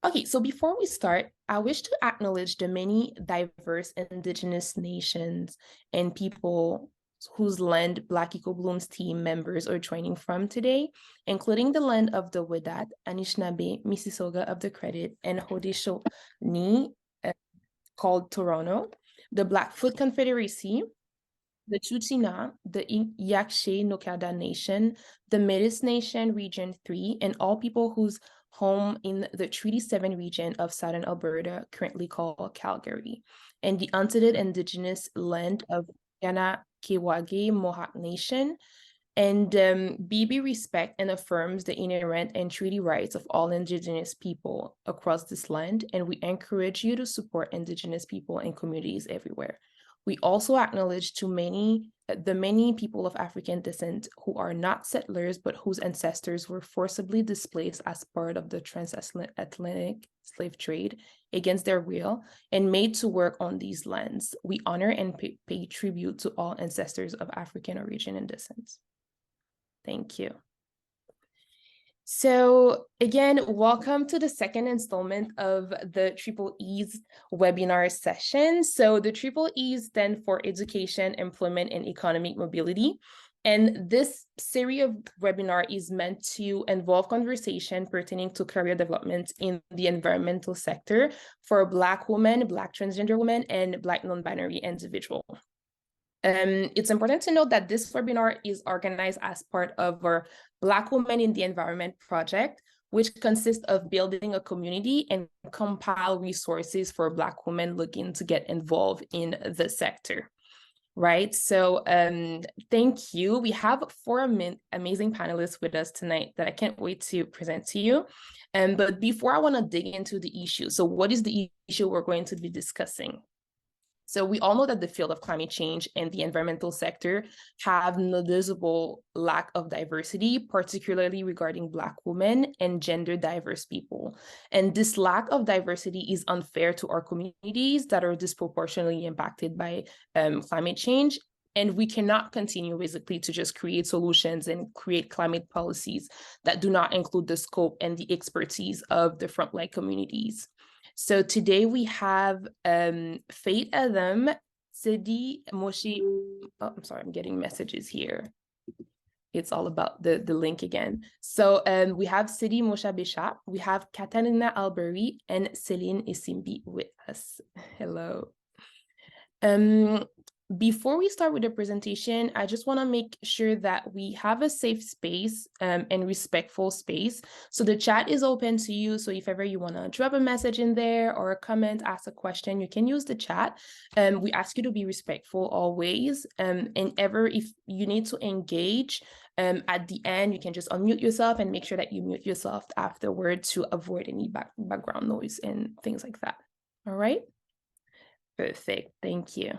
Okay, so before we start, I wish to acknowledge the many diverse Indigenous nations and people whose land Black Eco Bloom's team members are joining from today, including the land of the Wendat, Anishinaabe, Mississauga of the Credit, and Haudenosaunee, called Toronto, the Blackfoot Confederacy, the Tsuut'ina, the Yakshe Nokada Nation, the Métis Nation, Region 3, and all people whose home in the Treaty 7 region of Southern Alberta, currently called Calgary, and the unceded Indigenous land of Ganakewage Mohawk Nation. And BB respects and affirms the inherent and treaty rights of all Indigenous people across this land, and we encourage you to support Indigenous people and communities everywhere. We also acknowledge the many people of African descent who are not settlers, but whose ancestors were forcibly displaced as part of the transatlantic slave trade against their will and made to work on these lands. We honor and pay tribute to all ancestors of African origin and descent. Thank you. So again, welcome to the second installment of the Triple E's webinar session. So the Triple E's stand for Education, Employment, and Economic Mobility. And this series of webinar is meant to involve conversation pertaining to career development in the environmental sector for Black women, Black transgender women, and Black non-binary individuals. It's important to note that this webinar is organized as part of our Black Women in the Environment project, which consists of building a community and compile resources for Black women looking to get involved in the sector. Right, so thank you. We have four amazing panelists with us tonight that I can't wait to present to you. But before I want to dig into the issue, so what is the issue we're going to be discussing? So we all know that the field of climate change and the environmental sector have noticeable lack of diversity, particularly regarding Black women and gender diverse people. And this lack of diversity is unfair to our communities that are disproportionately impacted by climate change. And we cannot continue basically to just create solutions and create climate policies that do not include the scope and the expertise of the frontline communities. So today we have Faith Edem, Sidi Moshi. Oh, I'm sorry, I'm getting messages here. It's all about the link again. So we have Sidi Mosha Bishop, we have Katarina Albury, and Celine Isimbi with us. Hello. Before we start with the presentation, I just want to make sure that we have a safe space and respectful space. So the chat is open to you. So if ever you want to drop a message in there or a comment, ask a question, you can use the chat. We ask you to be respectful always. And ever if you need to engage, at the end, you can just unmute yourself and make sure that you mute yourself afterward to avoid any background noise and things like that. All right? Perfect. Thank you.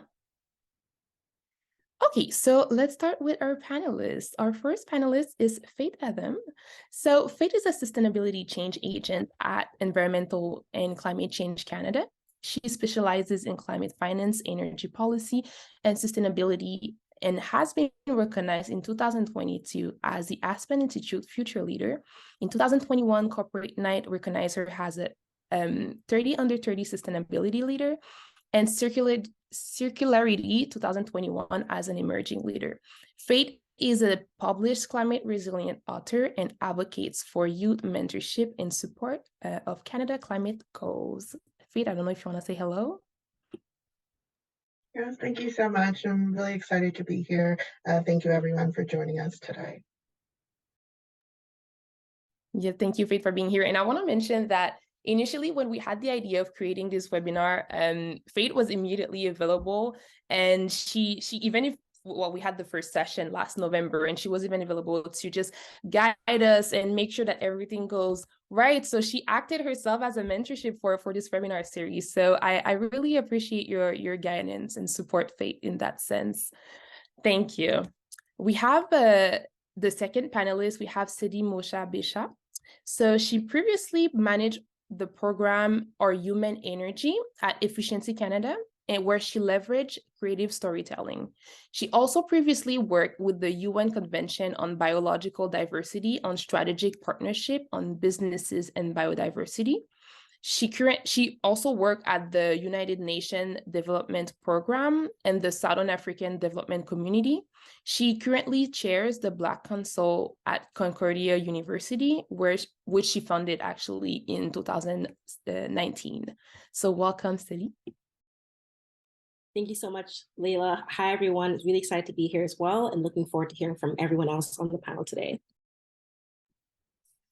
Okay, so let's start with our panelists. Our first panelist is Faith Edem. So Faith is a sustainability change agent at Environmental and Climate Change Canada. She specializes in climate finance, energy policy, and sustainability, and has been recognized in 2022 as the Aspen Institute Future Leader. In 2021, Corporate Knight recognized her as a 30 under 30 sustainability leader, and Circularity 2021 as an emerging leader. Faith is a published climate resilient author and advocates for youth mentorship in support of Canada climate goals. Faith, I don't know if you want to say hello. Yes, thank you so much. I'm really excited to be here. Thank you everyone for joining us today. Yeah, thank you, Faith, for being here. And I want to mention that initially, when we had the idea of creating this webinar, Faith was immediately available, and she even if we had the first session last November, and she was even available to just guide us and make sure that everything goes right. So she acted herself as a mentorship for this webinar series. So I really appreciate your guidance and support, Faith, in that sense. Thank you. We have the second panelist. We have Sidi Mosha Bishop. So she previously managed the program Our Human Energy at Efficiency Canada, and where she leveraged creative storytelling. She also previously worked with the UN Convention on Biological Diversity on strategic partnership on businesses and biodiversity. She also worked at the United Nations Development Program and the Southern African Development Community. She currently chairs the Black Council at Concordia University, which she founded actually in 2019. So welcome, Celine. Thank you so much, Leila. Hi, everyone. It's really excited to be here as well and looking forward to hearing from everyone else on the panel today.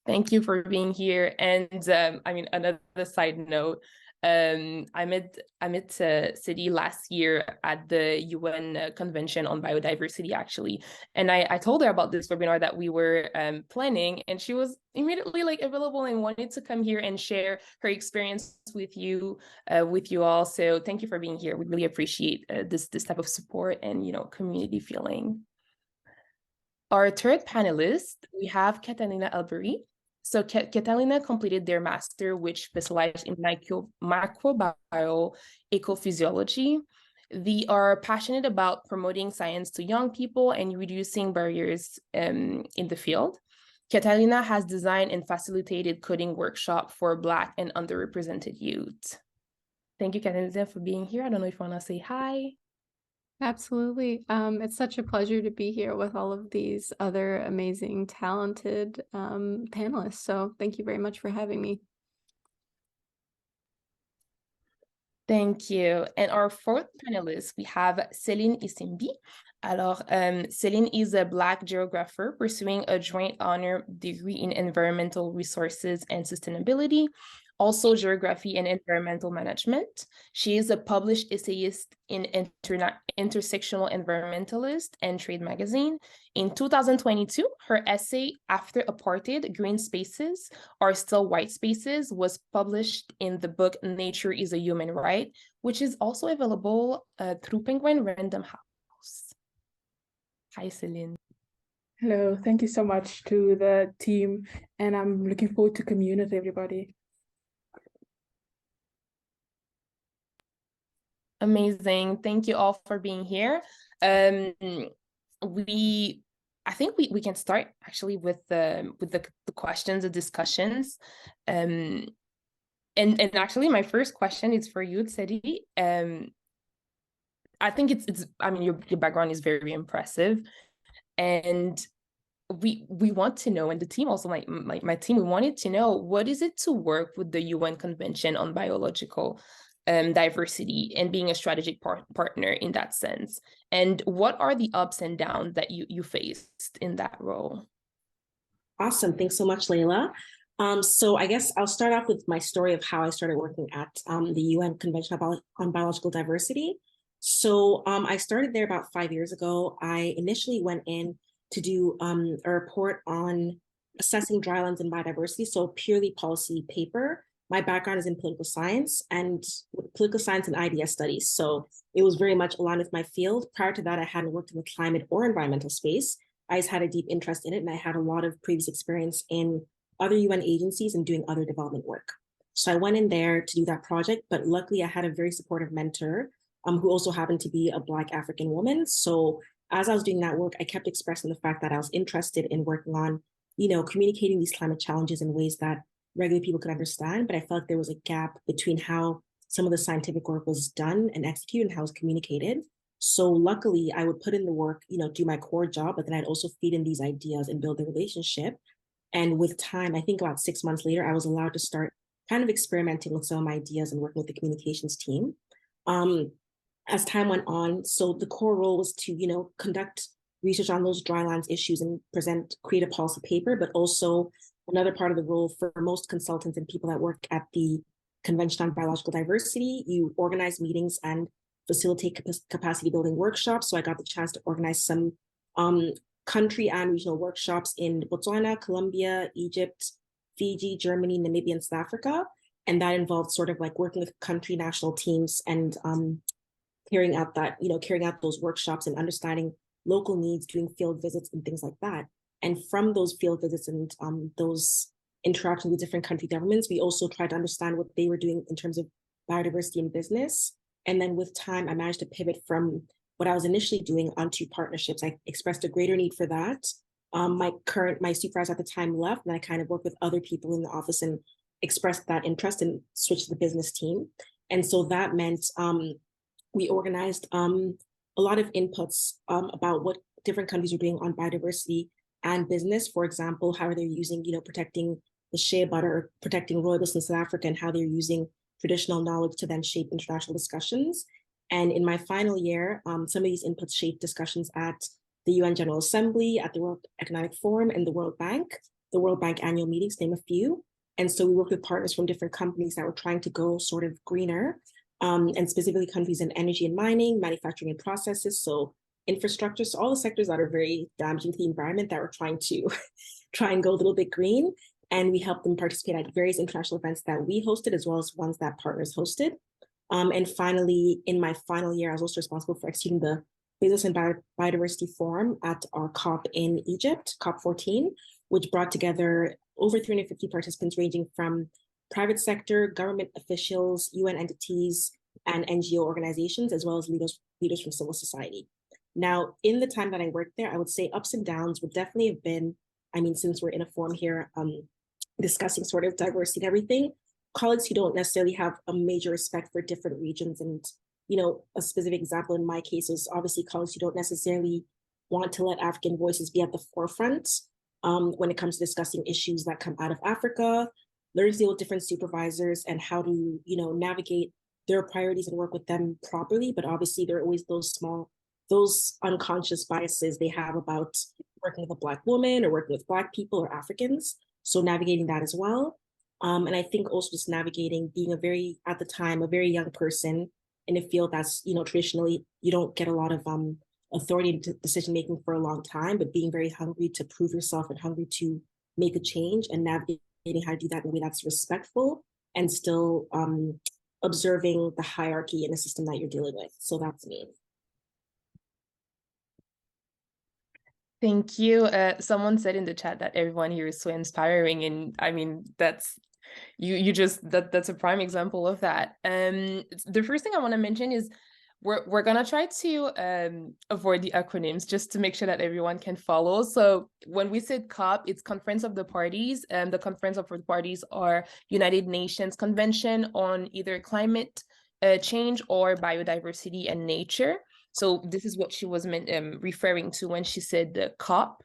Thank you for being here. And I mean, another side note, I met City last year at the UN Convention on Biodiversity, actually. And I told her about this webinar that we were planning, and she was immediately like available and wanted to come here and share her experience with you all. So thank you for being here. We really appreciate this type of support and, you know, community feeling. Our third panelist, we have Catalina Albury. So Catalina completed their master, which specialized in microbial ecophysiology. They are passionate about promoting science to young people and reducing barriers in the field. Catalina has designed and facilitated coding workshop for Black and underrepresented youth. Thank you, Catalina, for being here. I don't know if you want to say hi. Absolutely. It's such a pleasure to be here with all of these other amazing, talented panelists. So thank you very much for having me. Thank you. And our fourth panelist, we have Céline Isimbi. Alors, Céline is a Black geographer pursuing a joint honor degree in environmental resources and sustainability, also geography and environmental management. She is a published essayist in Intersectional Environmentalist and Trade magazine. In 2022, her essay, After Apartheid, Green Spaces Are Still White Spaces, was published in the book Nature is a Human Right, which is also available through Penguin Random House. Hi, Céline. Hello, thank you so much to the team, and I'm looking forward to commune with everybody. Amazing. Thank you all for being here. I think we can start actually with the questions and discussions. And actually my first question is for you, Tsedi. I think I mean your background is very impressive, and we want to know, and the team also, my team, we wanted to know, what is it to work with the UN Convention on Biological diversity and being a strategic partner in that sense? And what are the ups and downs that you faced in that role? Awesome. Thanks so much, Leila. So I guess I'll start off with my story of how I started working at the UN Convention on Biological Diversity. So I started there about 5 years ago. I initially went in to do a report on assessing drylands and biodiversity, so purely policy paper. My background is in political science and IDS studies. So it was very much aligned with my field. Prior to that, I hadn't worked in the climate or environmental space. I just had a deep interest in it, and I had a lot of previous experience in other UN agencies and doing other development work. So I went in there to do that project, but luckily I had a very supportive mentor who also happened to be a Black African woman. So as I was doing that work, I kept expressing the fact that I was interested in working on, you know, communicating these climate challenges in ways that regular people could understand, but I felt like there was a gap between how some of the scientific work was done and executed and how it was communicated. So luckily, I would put in the work, you know, do my core job, but then I'd also feed in these ideas and build a relationship. And with time, I think about 6 months later, I was allowed to start kind of experimenting with some of my ideas and working with the communications team. As time went on, so the core role was to, you know, conduct research on those drylands issues and create a policy paper, but also another part of the role for most consultants and people that work at the Convention on Biological Diversity, you organize meetings and facilitate capacity building workshops. So I got the chance to organize some country and regional workshops in Botswana, Colombia, Egypt, Fiji, Germany, Namibia, and South Africa. And that involved sort of like working with country national teams and carrying out those workshops and understanding local needs, doing field visits and things like that. And from those field visits and those interactions with different country governments, we also tried to understand what they were doing in terms of biodiversity and business. And then with time, I managed to pivot from what I was initially doing onto partnerships. I expressed a greater need for that. My supervisor at the time left, and I kind of worked with other people in the office and expressed that interest and switched to the business team. And so that meant we organized a lot of inputs about what different countries are doing on biodiversity and business. For example, how they're using, protecting the shea butter, protecting rooibos in South Africa, and how they're using traditional knowledge to then shape international discussions. And in my final year, some of these inputs shaped discussions at the UN General Assembly, at the World Economic Forum, and the World Bank annual meetings, name a few. And so we worked with partners from different companies that were trying to go sort of greener, and specifically countries in energy and mining, manufacturing and processes, so infrastructure, so all the sectors that are very damaging to the environment that were trying to try and go a little bit green. And we helped them participate at various international events that we hosted, as well as ones that partners hosted. And finally, in my final year, I was also responsible for executing the Business and Biodiversity Forum at our COP in Egypt, COP 14, which brought together over 350 participants ranging from private sector, government officials, UN entities, and NGO organizations, as well as leaders from civil society. Now, in the time that I worked there, I would say ups and downs would definitely have been, since we're in a forum here discussing sort of diversity and everything, colleagues who don't necessarily have a major respect for different regions. And, a specific example in my case is obviously colleagues who don't necessarily want to let African voices be at the forefront when it comes to discussing issues that come out of Africa, learn to deal with different supervisors and how to, navigate their priorities and work with them properly. But obviously there are always those unconscious biases they have about working with a Black woman or working with Black people or Africans. So navigating that as well. And I think also just navigating being at the time, a very young person in a field that's, traditionally, you don't get a lot of authority into decision-making for a long time, but being very hungry to prove yourself and hungry to make a change and navigating how to do that in a way that's respectful and still observing the hierarchy in the system that you're dealing with. So that's me. Thank you. Someone said in the chat that everyone here is so inspiring, and that's that's a prime example of that. The first thing I want to mention is we're gonna try to avoid the acronyms just to make sure that everyone can follow. So when we said COP, it's Conference of the Parties, and the Conference of the Parties are United Nations Convention on either climate change or biodiversity and nature. So this is what she was referring to when she said the COP.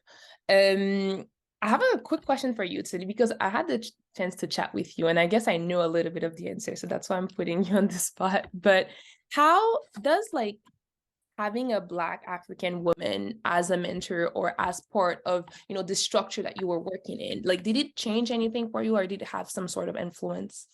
I have a quick question for you, Tilly, because I had the chance to chat with you, and I guess I know a little bit of the answer, so that's why I'm putting you on the spot. But how does having a Black African woman as a mentor or as part of the structure that you were working in, did it change anything for you, or did it have some sort of influence?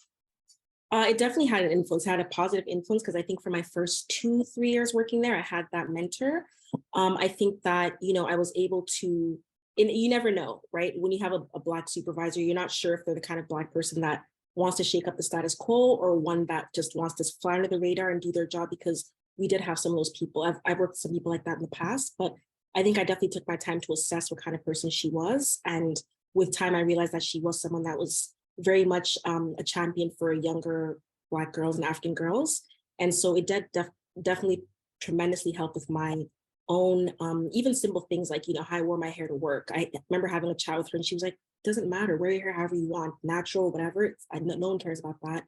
It definitely had an influence, had a positive influence, because I think for my first 2-3 years working there, I had that mentor. I think that, I was able to, and you never know, right? When you have a Black supervisor, you're not sure if they're the kind of Black person that wants to shake up the status quo or one that just wants to fly under the radar and do their job, because we did have some of those people. I've worked with some people like that in the past, but I think I definitely took my time to assess what kind of person she was. And with time, I realized that she was someone that was very much a champion for younger Black girls and African girls. And so it definitely tremendously helped with my own, even simple things like, how I wore my hair to work. I remember having a chat with her and she was like, doesn't matter, wear your hair however you want, natural, whatever. No one cares about that.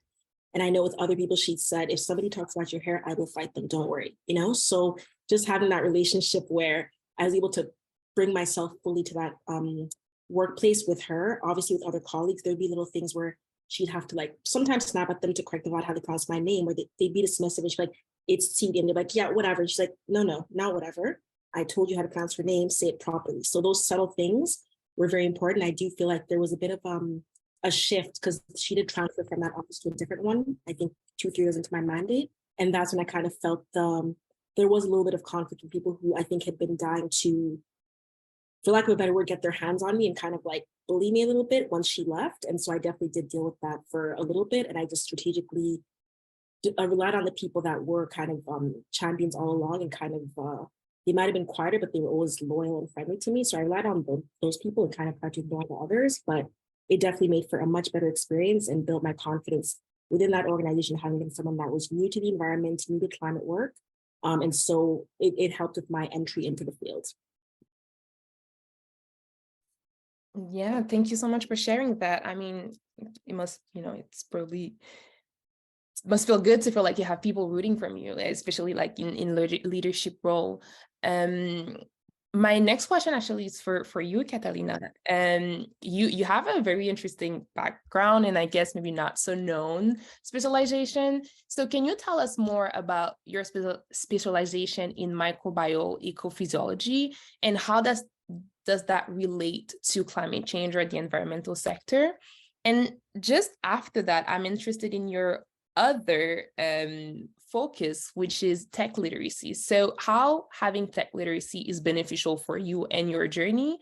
And I know with other people, she said, if somebody talks about your hair, I will fight them, don't worry, So just having that relationship where I was able to bring myself fully to that workplace with her. Obviously with other colleagues, there'd be little things where she'd have to sometimes snap at them to correct them about how they pronounce my name, or they'd be dismissive and she's like, it's TD, and they're like, yeah, whatever. And she's like, no, not whatever. I told you how to pronounce her name, say it properly. So those subtle things were very important. I do feel like there was a bit of a shift, because she did transfer from that office to a different one, I think 2-3 years into my mandate. And that's when I kind of felt there was a little bit of conflict with people who I think had been dying to, for lack of a better word, get their hands on me and kind of bully me a little bit once she left. And so I definitely did deal with that for a little bit. And I just strategically relied on the people that were kind of champions all along, and kind of, they might've been quieter, but they were always loyal and friendly to me. So I relied on those people and kind of tried to ignore the others, but it definitely made for a much better experience and built my confidence within that organization, having been someone that was new to the environment, new to climate work. And so it helped with my entry into the field. Yeah, thank you so much for sharing that. I mean, it must, it's probably must feel good to feel like you have people rooting from you, especially like in leadership role. Um, my next question actually is for you, Catalina. You have a very interesting background and I guess maybe not so known specialization. So can you tell us more about your specialization in microbial ecophysiology and how does that relate to climate change or the environmental sector? And just after that, I'm interested in your other focus, which is tech literacy. So how having tech literacy is beneficial for you and your journey,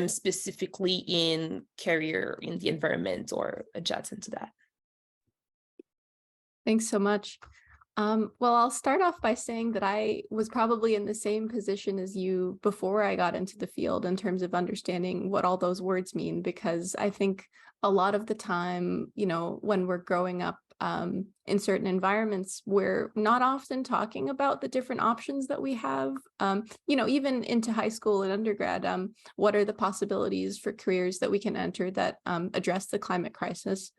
specifically in career in the environment or adjacent to that. Thanks so much. Well, I'll start off by saying that I was probably in the same position as you before I got into the field in terms of understanding what all those words mean, because I think a lot of the time, when we're growing up in certain environments, we're not often talking about the different options that we have, even into high school and undergrad, what are the possibilities for careers that we can enter that address the climate crisis.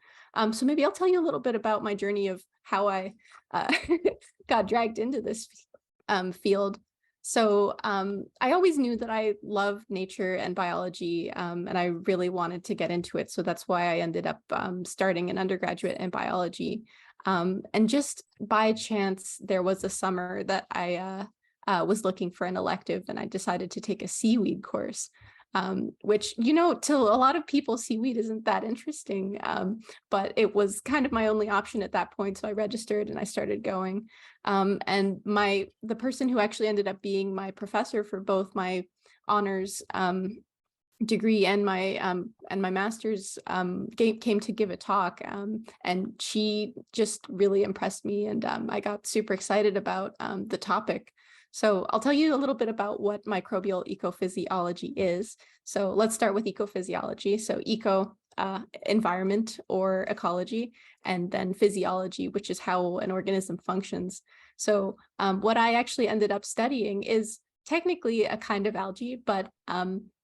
So maybe I'll tell you a little bit about my journey of how I got dragged into this field. So I always knew that I loved nature and biology, and I really wanted to get into it. So that's why I ended up starting an undergraduate in biology. And just by chance, there was a summer that I was looking for an elective, and I decided to take a seaweed course. Which, to a lot of people, seaweed isn't that interesting, but it was kind of my only option at that point. So I registered and I started going. And the person who actually ended up being my professor for both my honors degree and my master's came to give a talk, and she just really impressed me, and I got super excited about the topic. So I'll tell you a little bit about what microbial ecophysiology is. So let's start with ecophysiology. So eco, environment or ecology, and then physiology, which is how an organism functions. So what I actually ended up studying is technically a kind of algae, but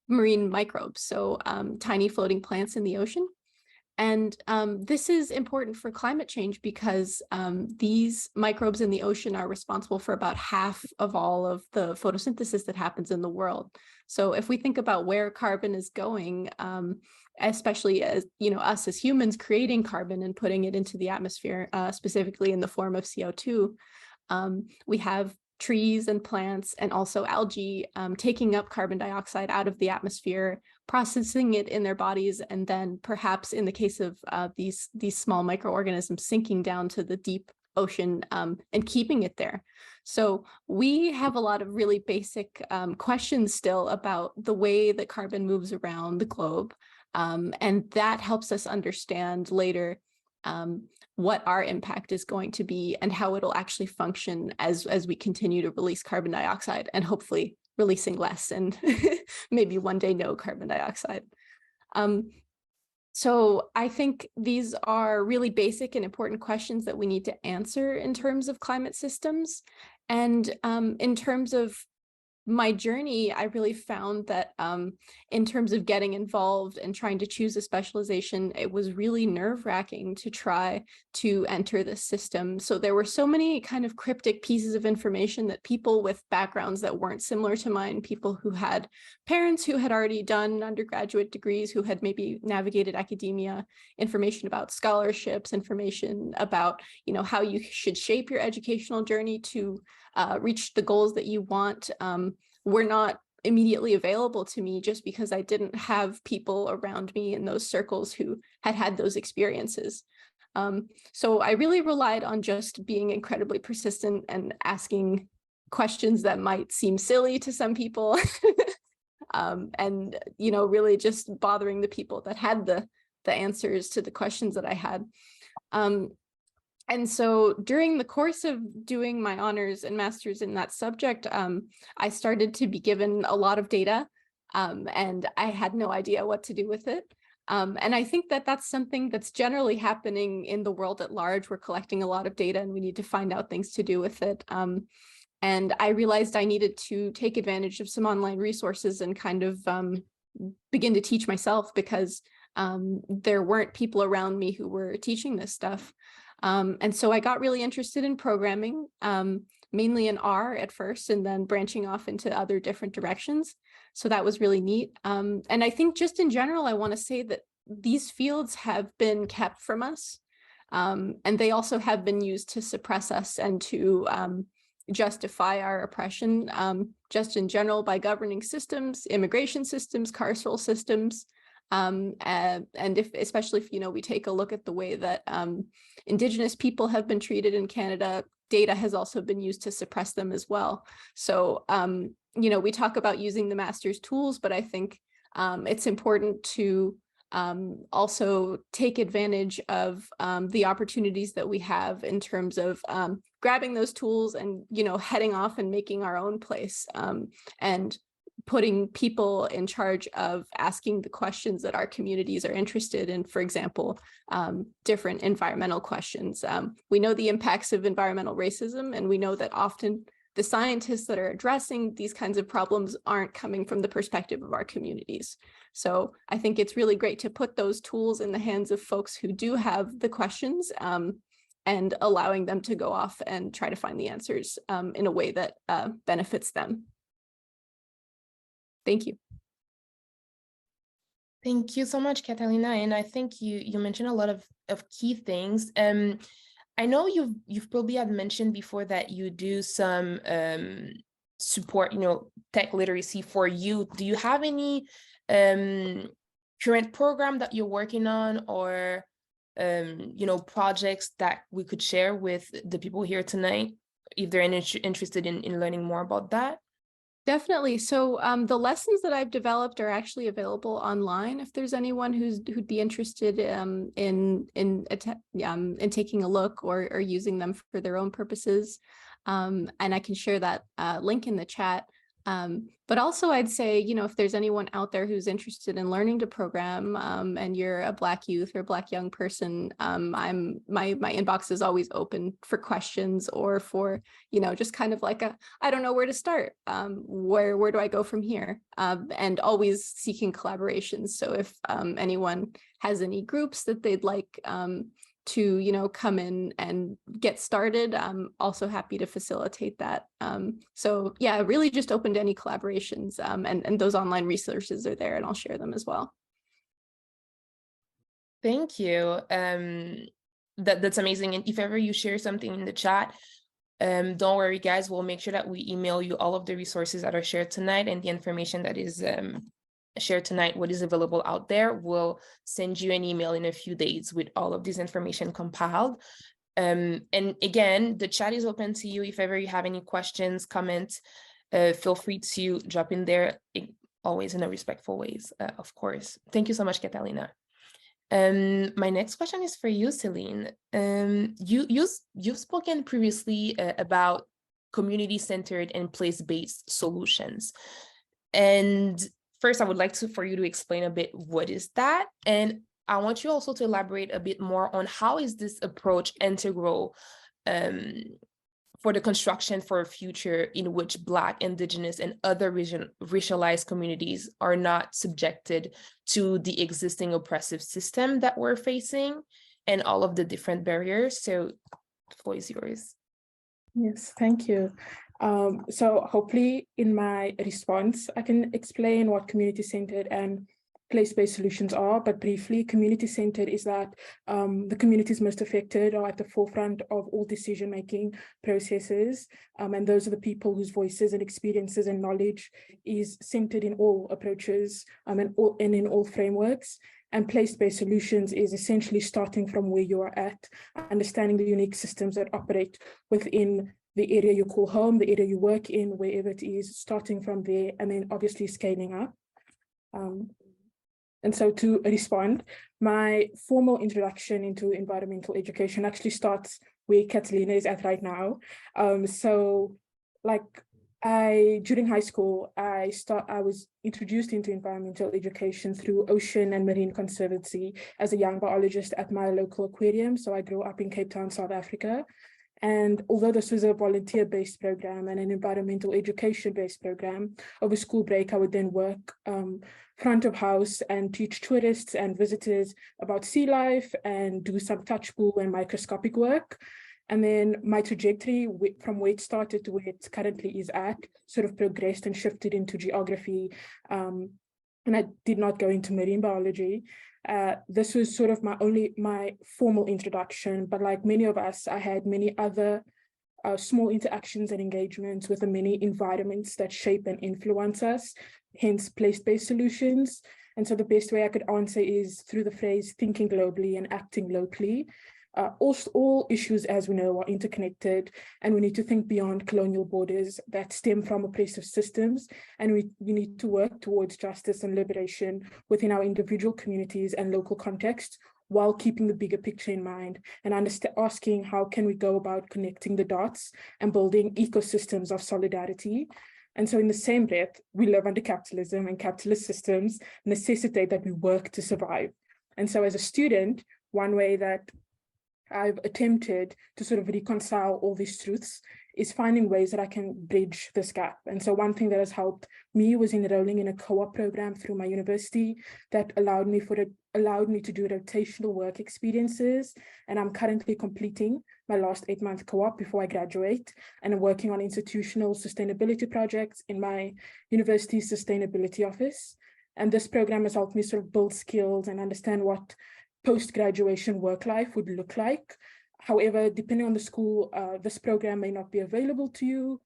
marine microbes, so tiny floating plants in the ocean. And this is important for climate change because these microbes in the ocean are responsible for about half of all of the photosynthesis that happens in the world. So if we think about where carbon is going, especially as us as humans creating carbon and putting it into the atmosphere, specifically in the form of CO2, we have trees and plants and also algae taking up carbon dioxide out of the atmosphere, processing it in their bodies, and then perhaps in the case of these small microorganisms sinking down to the deep ocean and keeping it there. So we have a lot of really basic questions still about the way that carbon moves around the globe, and that helps us understand later what our impact is going to be and how it'll actually function as we continue to release carbon dioxide, and hopefully releasing less and maybe one day no carbon dioxide. So I think these are really basic and important questions that we need to answer in terms of climate systems. And in terms of my journey, I really found that in terms of getting involved and trying to choose a specialization, it was really nerve-wracking to try to enter this system. So there were so many kind of cryptic pieces of information that people with backgrounds that weren't similar to mine, people who had parents who had already done undergraduate degrees, who had maybe navigated academia, information about scholarships, information about, how you should shape your educational journey to reach the goals that you want, were not immediately available to me just because I didn't have people around me in those circles who had had those experiences. So I really relied on just being incredibly persistent and asking questions that might seem silly to some people, and really just bothering the people that had the answers to the questions that I had. And so during the course of doing my honors and masters in that subject, I started to be given a lot of data, and I had no idea what to do with it. And I think that that's something that's generally happening in the world at large. We're collecting a lot of data and we need to find out things to do with it. And I realized I needed to take advantage of some online resources and kind of begin to teach myself, because there weren't people around me who were teaching this stuff. And so I got really interested in programming, mainly in R at first, and then branching off into other different directions. So that was really neat. And I think just in general, I want to say that these fields have been kept from us, and they also have been used to suppress us and to justify our oppression, just in general, by governing systems, immigration systems, carceral systems. And especially if, we take a look at the way that Indigenous people have been treated in Canada, data has also been used to suppress them as well. So, we talk about using the master's tools, but I think it's important to also take advantage of the opportunities that we have in terms of grabbing those tools and, heading off and making our own place, and putting people in charge of asking the questions that our communities are interested in. For example, different environmental questions. We know the impacts of environmental racism, and we know that often the scientists that are addressing these kinds of problems aren't coming from the perspective of our communities. So I think it's really great to put those tools in the hands of folks who do have the questions, and allowing them to go off and try to find the answers in a way that benefits them. Thank you. Thank you so much, Catalina. And I think you mentioned a lot of key things. I know you've probably had mentioned before that you do some support, tech literacy for youth. Do you have any current program that you're working on, or projects that we could share with the people here tonight, if they're interested in learning more about that? Definitely. So the lessons that I've developed are actually available online. If there's anyone who'd be interested in taking a look or using them for their own purposes, and I can share that link in the chat. But also I'd say, if there's anyone out there who's interested in learning to program, and you're a Black youth or Black young person, my inbox is always open for questions, or for, just kind of like I don't know where to start. Where do I go from here? And always seeking collaborations. So if anyone has any groups that they'd like to come in and get started, I'm also happy to facilitate that. So yeah, really just open to any collaborations, and those online resources are there, and I'll share them as well. Thank you. That's amazing. And if ever you share something in the chat, don't worry, guys, we'll make sure that we email you all of the resources that are shared tonight, and the information that is shared tonight, what is available out there. We'll send you an email in a few days with all of this information compiled. And again, the chat is open to you. If ever you have any questions, comments, feel free to drop in there, always in a respectful ways, of course. Thank you so much, Catalina. My next question is for you, Celine. You've spoken previously about community-centered and place-based solutions. And first, I would like for you to explain a bit what is that, and I want you also to elaborate a bit more on how is this approach integral for the construction for a future in which Black, Indigenous, and other racialized communities are not subjected to the existing oppressive system that we're facing and all of the different barriers. So the floor is yours. Yes, thank you. So hopefully in my response, I can explain what community-centered and place-based solutions are, but briefly, community-centered is that the communities most affected are at the forefront of all decision-making processes, and those are the people whose voices and experiences and knowledge is centered in all approaches, and in all frameworks. And place-based solutions is essentially starting from where you are at, understanding the unique systems that operate within the area you call home, the area you work in, wherever it is, starting from there, and then obviously scaling up. And so to respond, my formal introduction into environmental education actually starts where Catalina is at right now. During high school, I was introduced into environmental education through Ocean and Marine Conservancy as a young biologist at my local aquarium. So I grew up in Cape Town, South Africa. And although this was a volunteer-based program and an environmental education-based program, over school break, I would then work front of house and teach tourists and visitors about sea life and do some touch pool and microscopic work. And then my trajectory from where it started to where it currently is at sort of progressed and shifted into geography. And I did not go into marine biology. This was sort of my formal introduction, but like many of us, I had many other small interactions and engagements with the many environments that shape and influence us, hence place-based solutions. And so the best way I could answer is through the phrase thinking globally and acting locally. All issues, as we know, are interconnected, and we need to think beyond colonial borders that stem from oppressive systems, and we need to work towards justice and liberation within our individual communities and local contexts, while keeping the bigger picture in mind and asking how can we go about connecting the dots and building ecosystems of solidarity. And so in the same breath, we live under capitalism, and capitalist systems necessitate that we work to survive. And so as a student, one way that I've attempted to sort of reconcile all these truths is finding ways that I can bridge this gap. And so one thing that has helped me was enrolling in a co-op program through my university that allowed me to do rotational work experiences. And I'm currently completing my last 8-month co-op before I graduate, and I'm working on institutional sustainability projects in my university's sustainability office. And this program has helped me sort of build skills and understand what post-graduation work life would look like. However, depending on the school, this program may not be available to you.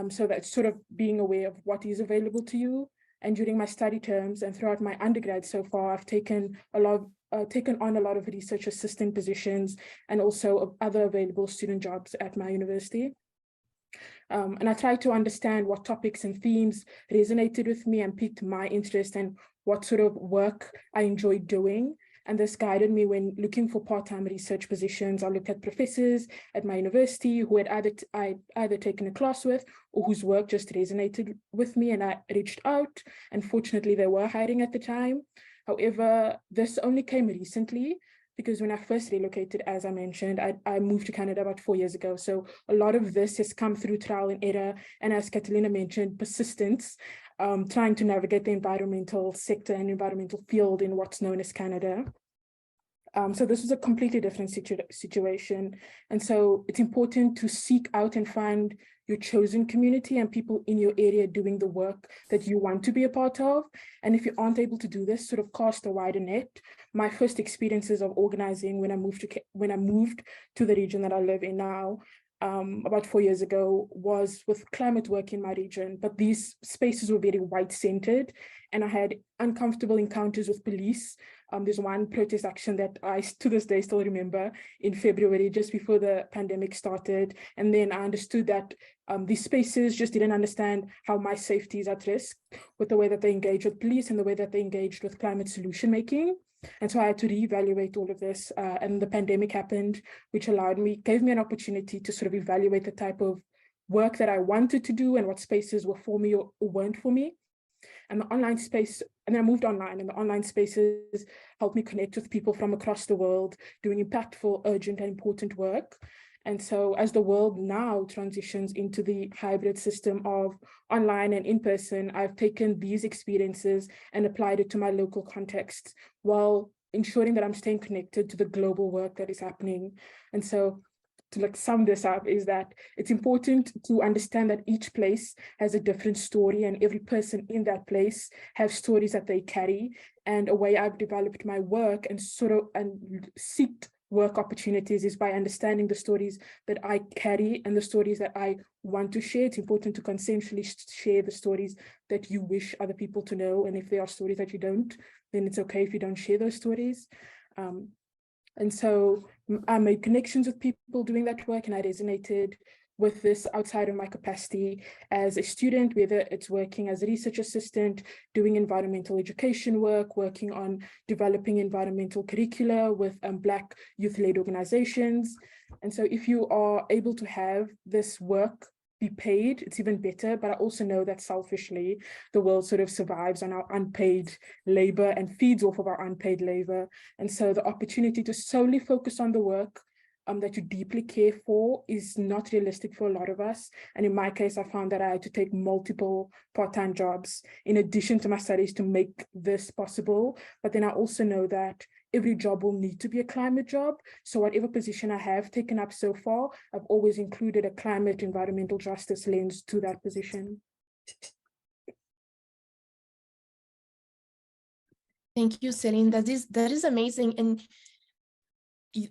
So that's sort of being aware of what is available to you. And during my study terms and throughout my undergrad so far, I've taken on a lot of research assistant positions and also other available student jobs at my university. And I tried to understand what topics and themes resonated with me and piqued my interest and what sort of work I enjoyed doing. And this guided me when looking for part-time research positions. I looked at professors at my university who had either taken a class with or whose work just resonated with me, and I reached out, and fortunately they were hiring at the time. However, this only came recently because when I first relocated, as I mentioned, I moved to Canada about 4 years ago. So a lot of this has come through trial and error, and as Catalina mentioned, persistence, trying to navigate the environmental sector and environmental field in what's known as Canada. So this was a completely different situation. And so it's important to seek out and find your chosen community and people in your area doing the work that you want to be a part of. And if you aren't able to do this, sort of cast a wider net. My first experiences of organizing when I moved to the region that I live in now, about 4 years ago, was with climate work in my region, but these spaces were very white-centered, and I had uncomfortable encounters with police. There's one protest action that I, to this day, still remember in February, just before the pandemic started. And then I understood that these spaces just didn't understand how my safety is at risk with the way that they engage with police and the way that they engaged with climate solution making. And so I had to reevaluate all of this, and the pandemic happened, which gave me an opportunity to sort of evaluate the type of work that I wanted to do and what spaces were for me or weren't for me. And the online space, and then I moved online, and the online spaces helped me connect with people from across the world doing impactful, urgent, and important work. And so as the world now transitions into the hybrid system of online and in-person, I've taken these experiences and applied it to my local context while ensuring that I'm staying connected to the global work that is happening. And so to sum this up is that it's important to understand that each place has a different story, and every person in that place has stories that they carry. And a way I've developed my work and seeked work opportunities is by understanding the stories that I carry and the stories that I want to share. It's important to consensually share the stories that you wish other people to know. And if there are stories that you don't, then it's okay if you don't share those stories. And so I made connections with people doing that work, and I resonated with this outside of my capacity as a student, whether it's working as a research assistant, doing environmental education work, working on developing environmental curricula with Black youth-led organizations. And so if you are able to have this work be paid, it's even better. But I also know that selfishly, the world sort of survives on our unpaid labor and feeds off of our unpaid labor. And so the opportunity to solely focus on the work that you deeply care for is not realistic for a lot of us. And in my case, I found that I had to take multiple part-time jobs in addition to my studies to make this possible. But then I also know that every job will need to be a climate job. So whatever position I have taken up so far, I've always included a climate environmental justice lens to that position. Thank you, Celine. That is amazing. And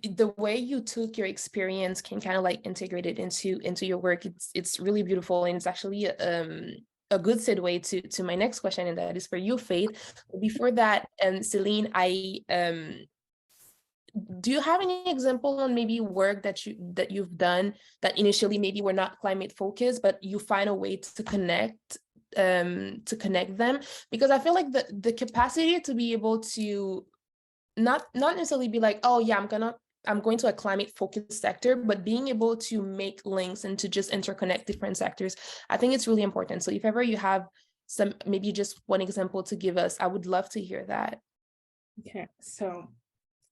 the way you took your experience can kind of like integrate it into your work. It's really beautiful, and it's actually a good segue to my next question, and that is for you, Faith. Before that, Celine, do you have any example on maybe work that you've done that initially maybe were not climate focused, but you find a way to connect them? Because I feel like the capacity to be able to not necessarily be like, oh yeah, I'm going to a climate focused sector, but being able to make links and to just interconnect different sectors, I think it's really important. So if ever you have some, maybe just one example to give us, I would love to hear that. Okay, so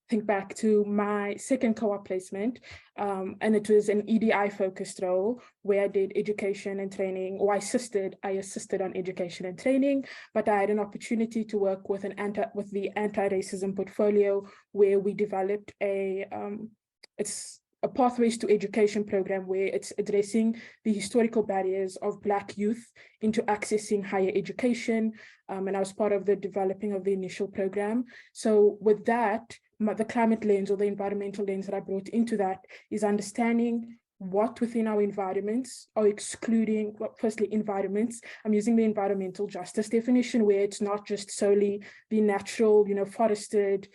think back to my second co-op placement, and it was an EDI focused role where I did education and training, or I assisted on education and training, but I had an opportunity to work with the anti-racism portfolio, where we developed it's a Pathways to Education program, where it's addressing the historical barriers of Black youth into accessing higher education. And I was part of the developing of the initial program. So with that, the climate lens or the environmental lens that I brought into that is understanding what within our environments are excluding, well, firstly, environments. I'm using the environmental justice definition, where it's not just solely the natural, forested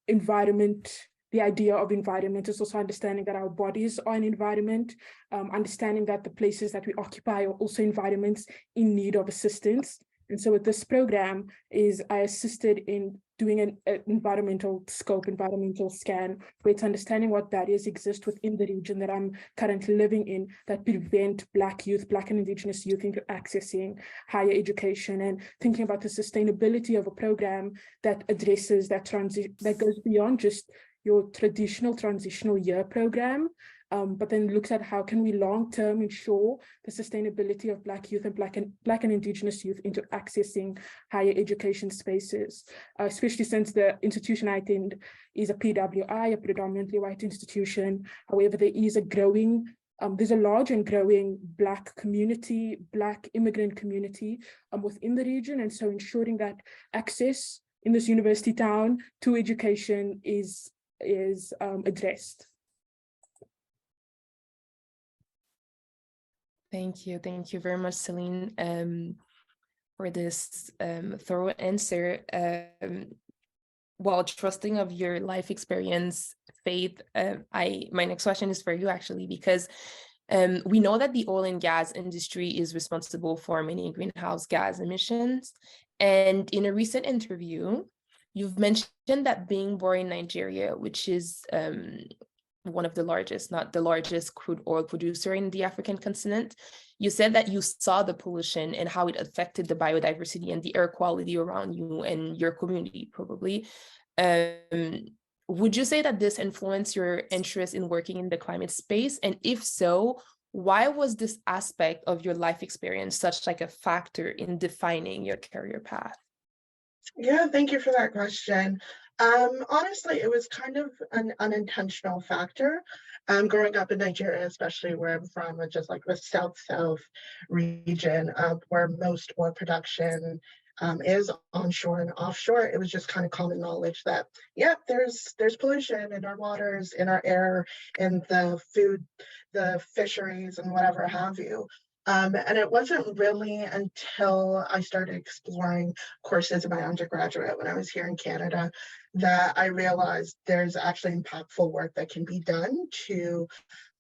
environment. The idea of environment is also understanding that our bodies are an environment, understanding that the places that we occupy are also environments in need of assistance. And so with this program I assisted in doing an environmental scan, where it's understanding what barriers exist within the region that I'm currently living in that prevent Black youth, Black and Indigenous youth into accessing higher education, and thinking about the sustainability of a program that addresses that that goes beyond just your traditional transitional year program, but then looks at how can we long-term ensure the sustainability of Black youth and Black and Indigenous youth into accessing higher education spaces, especially since the institution I attend is a PWI, a predominantly white institution. However, there is there's a large and growing Black immigrant community within the region. And so ensuring that access in this university town to education is addressed. Thank you very much, Celine, for this thorough answer. While trusting of your life experience, Faith, my next question is for you actually, because we know that the oil and gas industry is responsible for many greenhouse gas emissions. And in a recent interview, you've mentioned that being born in Nigeria, which is one of the largest, not the largest crude oil producer in the African continent, you said that you saw the pollution and how it affected the biodiversity and the air quality around you and your community, probably. Would you say that this influenced your interest in working in the climate space? And if so, why was this aspect of your life experience such like a factor in defining your career path? Yeah, thank you for that question. Honestly, it was kind of an unintentional factor. Growing up in Nigeria, especially where I'm from, just like the South region, where most oil production is onshore and offshore, it was just kind of common knowledge that, yeah, there's pollution in our waters, in our air, in the food, the fisheries, and whatever have you. And it wasn't really until I started exploring courses in my undergraduate when I was here in Canada that I realized there's actually impactful work that can be done to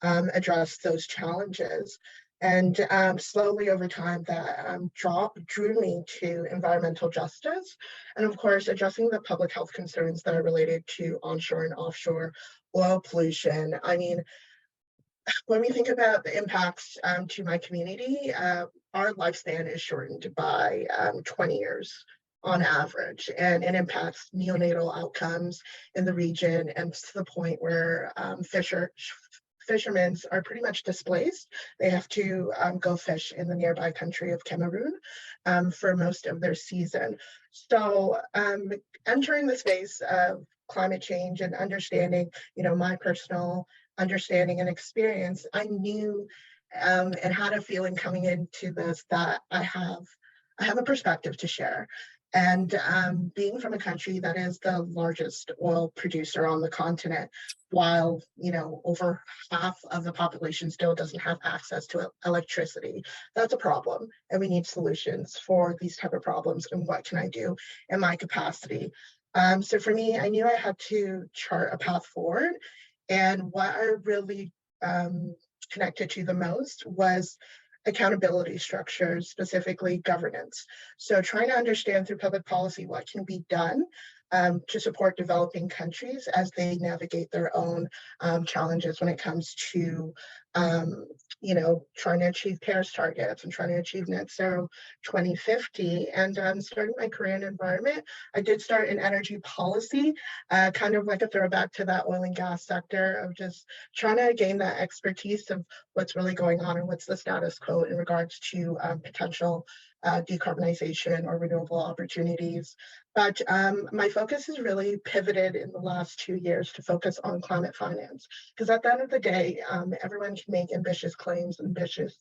address those challenges. And slowly over time that drew me to environmental justice. And of course, addressing the public health concerns that are related to onshore and offshore oil pollution. I mean, when we think about the impacts to my community, our lifespan is shortened by 20 years on average, and it impacts neonatal outcomes in the region, and to the point where fishermen are pretty much displaced. They have to go fish in the nearby country of Cameroon for most of their season. So entering the space of climate change and understanding, my personal understanding and experience, I knew and had a feeling coming into this that I have a perspective to share. And being from a country that is the largest oil producer on the continent, while over half of the population still doesn't have access to electricity, that's a problem, and we need solutions for these type of problems. And what can I do in my capacity? So for me, I knew I had to chart a path forward, and what I really connected to the most was accountability structures, specifically governance. So trying to understand through public policy what can be done to support developing countries as they navigate their own challenges when it comes to trying to achieve Paris targets and trying to achieve net zero 2050. And starting my career in environment, I did start in energy policy, kind of like a throwback to that oil and gas sector of just trying to gain that expertise of what's really going on and what's the status quo in regards to potential decarbonization or renewable opportunities. But my focus has really pivoted in the last 2 years to focus on climate finance, because at the end of the day, everyone can make ambitious claims, ambitious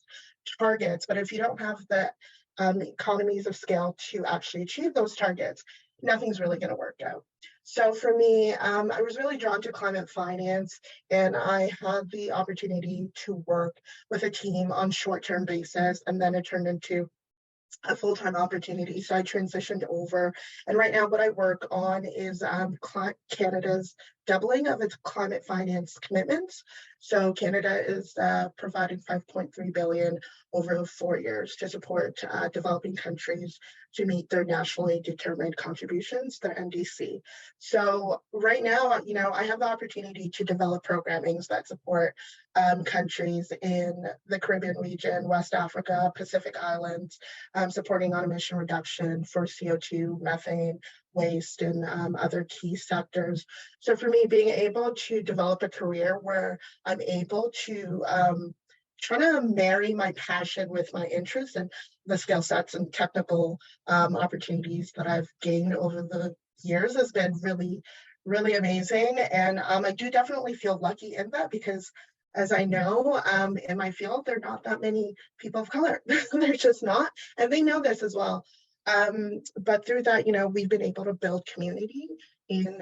targets, but if you don't have the economies of scale to actually achieve those targets, nothing's really going to work out. So for me, I was really drawn to climate finance, and I had the opportunity to work with a team on short-term basis, and then it turned into a full-time opportunity. So I transitioned over, and right now what I work on is Canada's doubling of its climate finance commitments. So Canada is providing 5.3 billion over 4 years to support developing countries to meet their nationally determined contributions, their NDC. So right now, I have the opportunity to develop programmings that support countries in the Caribbean region, West Africa, Pacific Islands, supporting on emission reduction for CO2, methane, waste, and other key sectors. So for me, being able to develop a career where I'm able to try to marry my passion with my interests and the skill sets and technical opportunities that I've gained over the years has been really, really amazing. And I do definitely feel lucky in that, because as I know, in my field, there are not that many people of color. There's just not, and they know this as well. But through that, we've been able to build community in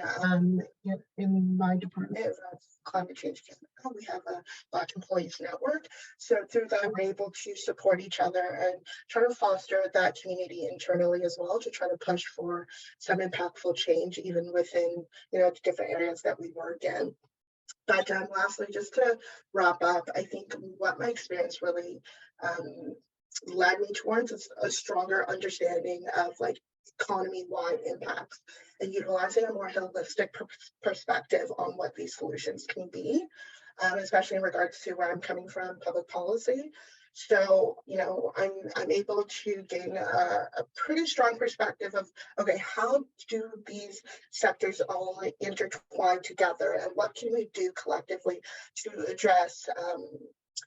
my department of Climate Change Canada. We have a Black Employees Network. So through that, we're able to support each other and try to foster that community internally as well, to try to push for some impactful change, even within, the different areas that we work in. But lastly, just to wrap up, I think what my experience really led me towards is a stronger understanding of economy-wide impacts and utilizing a more holistic perspective on what these solutions can be, especially in regards to where I'm coming from, public policy. So, I'm able to gain a pretty strong perspective of, okay, how do these sectors all intertwine together, and what can we do collectively to address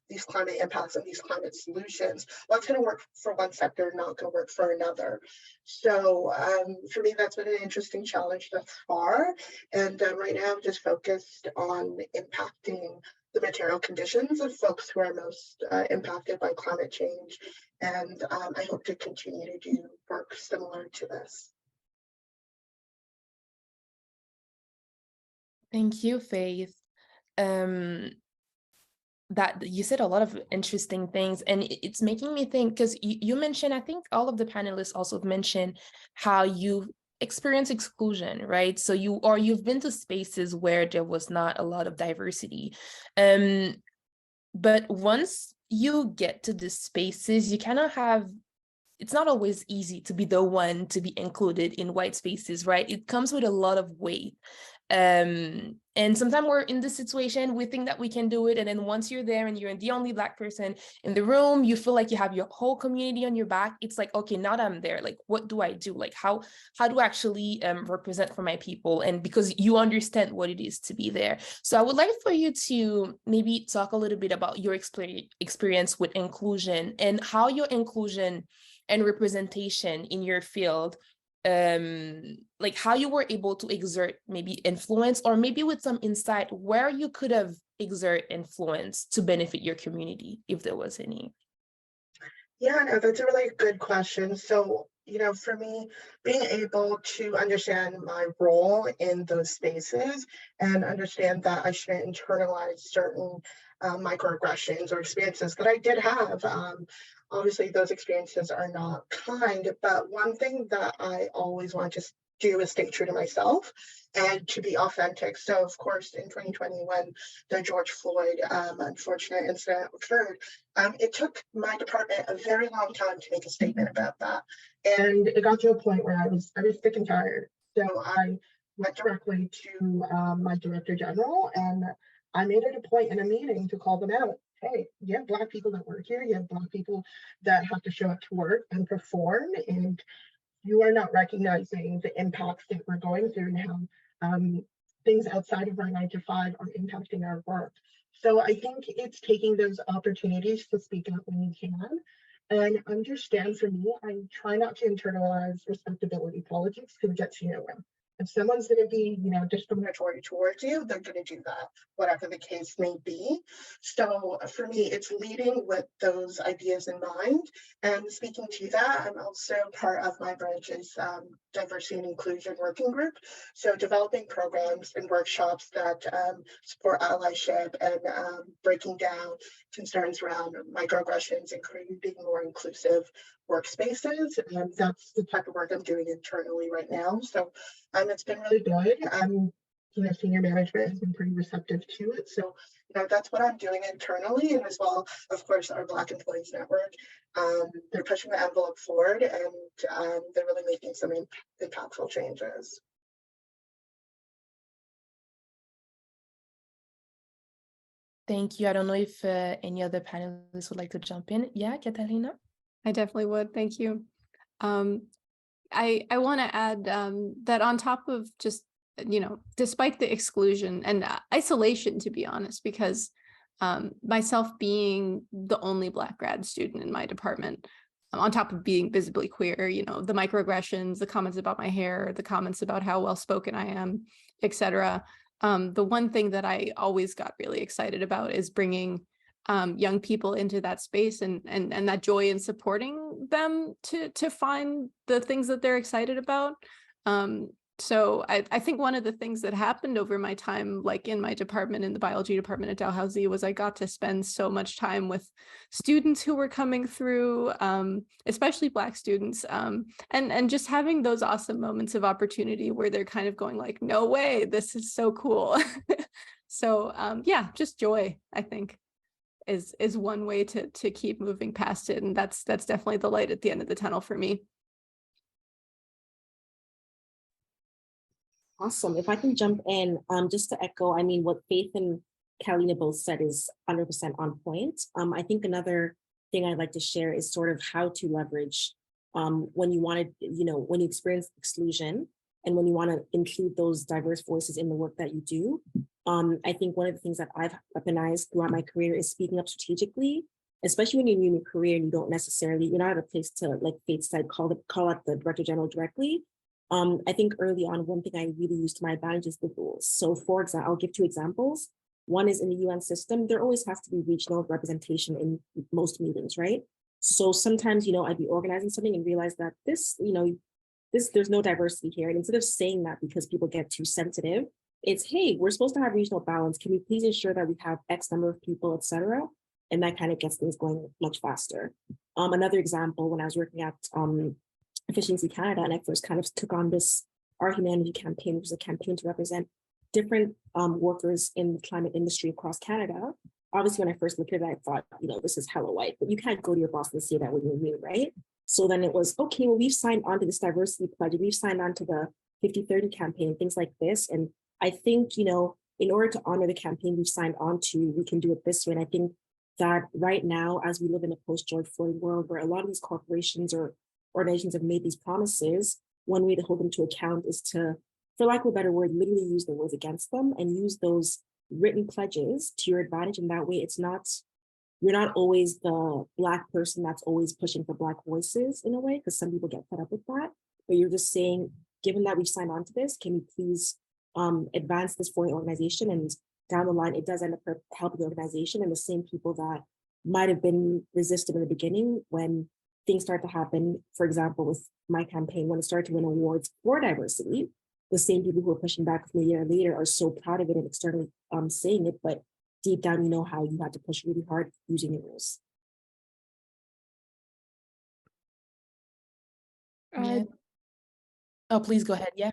these climate impacts and these climate solutions? What's going to work for one sector, not going to work for another? So for me, that's been an interesting challenge thus far. And right now, I'm just focused on impacting the material conditions of folks who are most impacted by climate change. And I hope to continue to do work similar to this. Thank you, Faith. That you said a lot of interesting things, and it's making me think, because you mentioned, I think all of the panelists also mentioned how you experience exclusion, right? So you've been to spaces where there was not a lot of diversity. But once you get to the spaces, you kind of have, it's not always easy to be the one to be included in white spaces, right? It comes with a lot of weight. And And sometimes we're in this situation, we think that we can do it. And then once you're there and you're the only Black person in the room, you feel like you have your whole community on your back. It's like, okay, now that I'm there, like, what do I do? Like, how do I actually represent for my people? And because you understand what it is to be there. So I would like for you to maybe talk a little bit about your experience with inclusion and how your inclusion and representation in your field, like how you were able to exert maybe influence, or maybe with some insight where you could have exert influence to benefit your community, if there was any. Yeah, no, that's a really good question. So, for me, being able to understand my role in those spaces and understand that I shouldn't internalize certain microaggressions or experiences that I did have. Obviously, those experiences are not kind, but one thing that I always want to do is stay true to myself and to be authentic. So, of course, in 2020, when the George Floyd unfortunate incident occurred, it took my department a very long time to make a statement about that. And it got to a point where I was sick and tired. So I went directly to my director general, and I made it a point in a meeting to call them out. Hey, you have Black people that work here, you have Black people that have to show up to work and perform, and you are not recognizing the impacts that we're going through now. Things outside of our 9 to 5 are impacting our work. So I think it's taking those opportunities to speak up when you can. And understand, for me, I try not to internalize respectability politics because it gets you nowhere. If someone's going to be, discriminatory towards you, they're going to do that, whatever the case may be. So for me, it's leading with those ideas in mind. And speaking to that, I'm also part of my branch's diversity and inclusion working group. So developing programs and workshops that support allyship and breaking down concerns around microaggressions and creating more inclusive workspaces. That's the type of work I'm doing internally right now. So it's been really good. Senior management has been pretty receptive to it. So, that's what I'm doing internally. And as well, of course, our Black Employees Network, they're pushing the envelope forward, and they're really making some impactful changes. Thank you. I don't know if any other panelists would like to jump in. Yeah, Catalina? I definitely would. Thank you. I want to add that on top of just, despite the exclusion and isolation, to be honest, because myself being the only Black grad student in my department, on top of being visibly queer, the microaggressions, the comments about my hair, the comments about how well-spoken I am, etc. The one thing that I always got really excited about is bringing young people into that space and that joy in supporting them to find the things that they're excited about. So I think one of the things that happened over my time, like in my department, in the biology department at Dalhousie, was I got to spend so much time with students who were coming through, especially Black students, and just having those awesome moments of opportunity where they're kind of going like, no way, this is so cool. So yeah, just joy, I think, is one way to keep moving past it. And that's definitely the light at the end of the tunnel for me. Awesome. If I can jump in, just to echo, what Faith and Catalina both said is 100% on point. I think another thing I'd like to share is sort of how to leverage when you want to, when you experience exclusion and when you want to include those diverse voices in the work that you do. I think one of the things that I've weaponized throughout my career is speaking up strategically, especially when you're in your career and you don't necessarily, you're not at a place to, like Faith said, call out the director general directly. I think early on, one thing I really used to my advantage is the rules. So for example, I'll give 2 examples. One is in the UN system, there always has to be regional representation in most meetings, right? So sometimes, I'd be organizing something and realize that there's no diversity here. And instead of saying that because people get too sensitive, it's, hey, we're supposed to have regional balance. Can we please ensure that we have X number of people, et cetera? And that kind of gets things going much faster. Another example, when I was working at Efficiency Canada, and I first kind of took on this Our Humanity campaign, which was a campaign to represent different workers in the climate industry across Canada. Obviously, when I first looked at it, I thought, this is hella white, but you can't go to your boss and say that when you're new, right? So then it was, okay, well, we've signed on to this diversity pledge, we've signed on to the 50-30 campaign, things like this. And I think, in order to honor the campaign we've signed on to, we can do it this way. And I think that right now, as we live in a post-George Floyd world where a lot of these corporations or organizations have made these promises, one way to hold them to account is to, for lack of a better word, literally use their words against them and use those written pledges to your advantage. And that way you're not always the Black person that's always pushing for Black voices in a way, because some people get fed up with that. But you're just saying, given that we've signed on to this, can we please advance this for the organization? And down the line, it does end up helping the organization, and the same people that might have been resistant in the beginning when things start to happen. For example, with my campaign, when it started to win awards for diversity, the same people who are pushing back from a year later are so proud of it and externally saying it, but deep down, you know how you had to push really hard using your rules. Yeah. Oh, please go ahead. Yeah.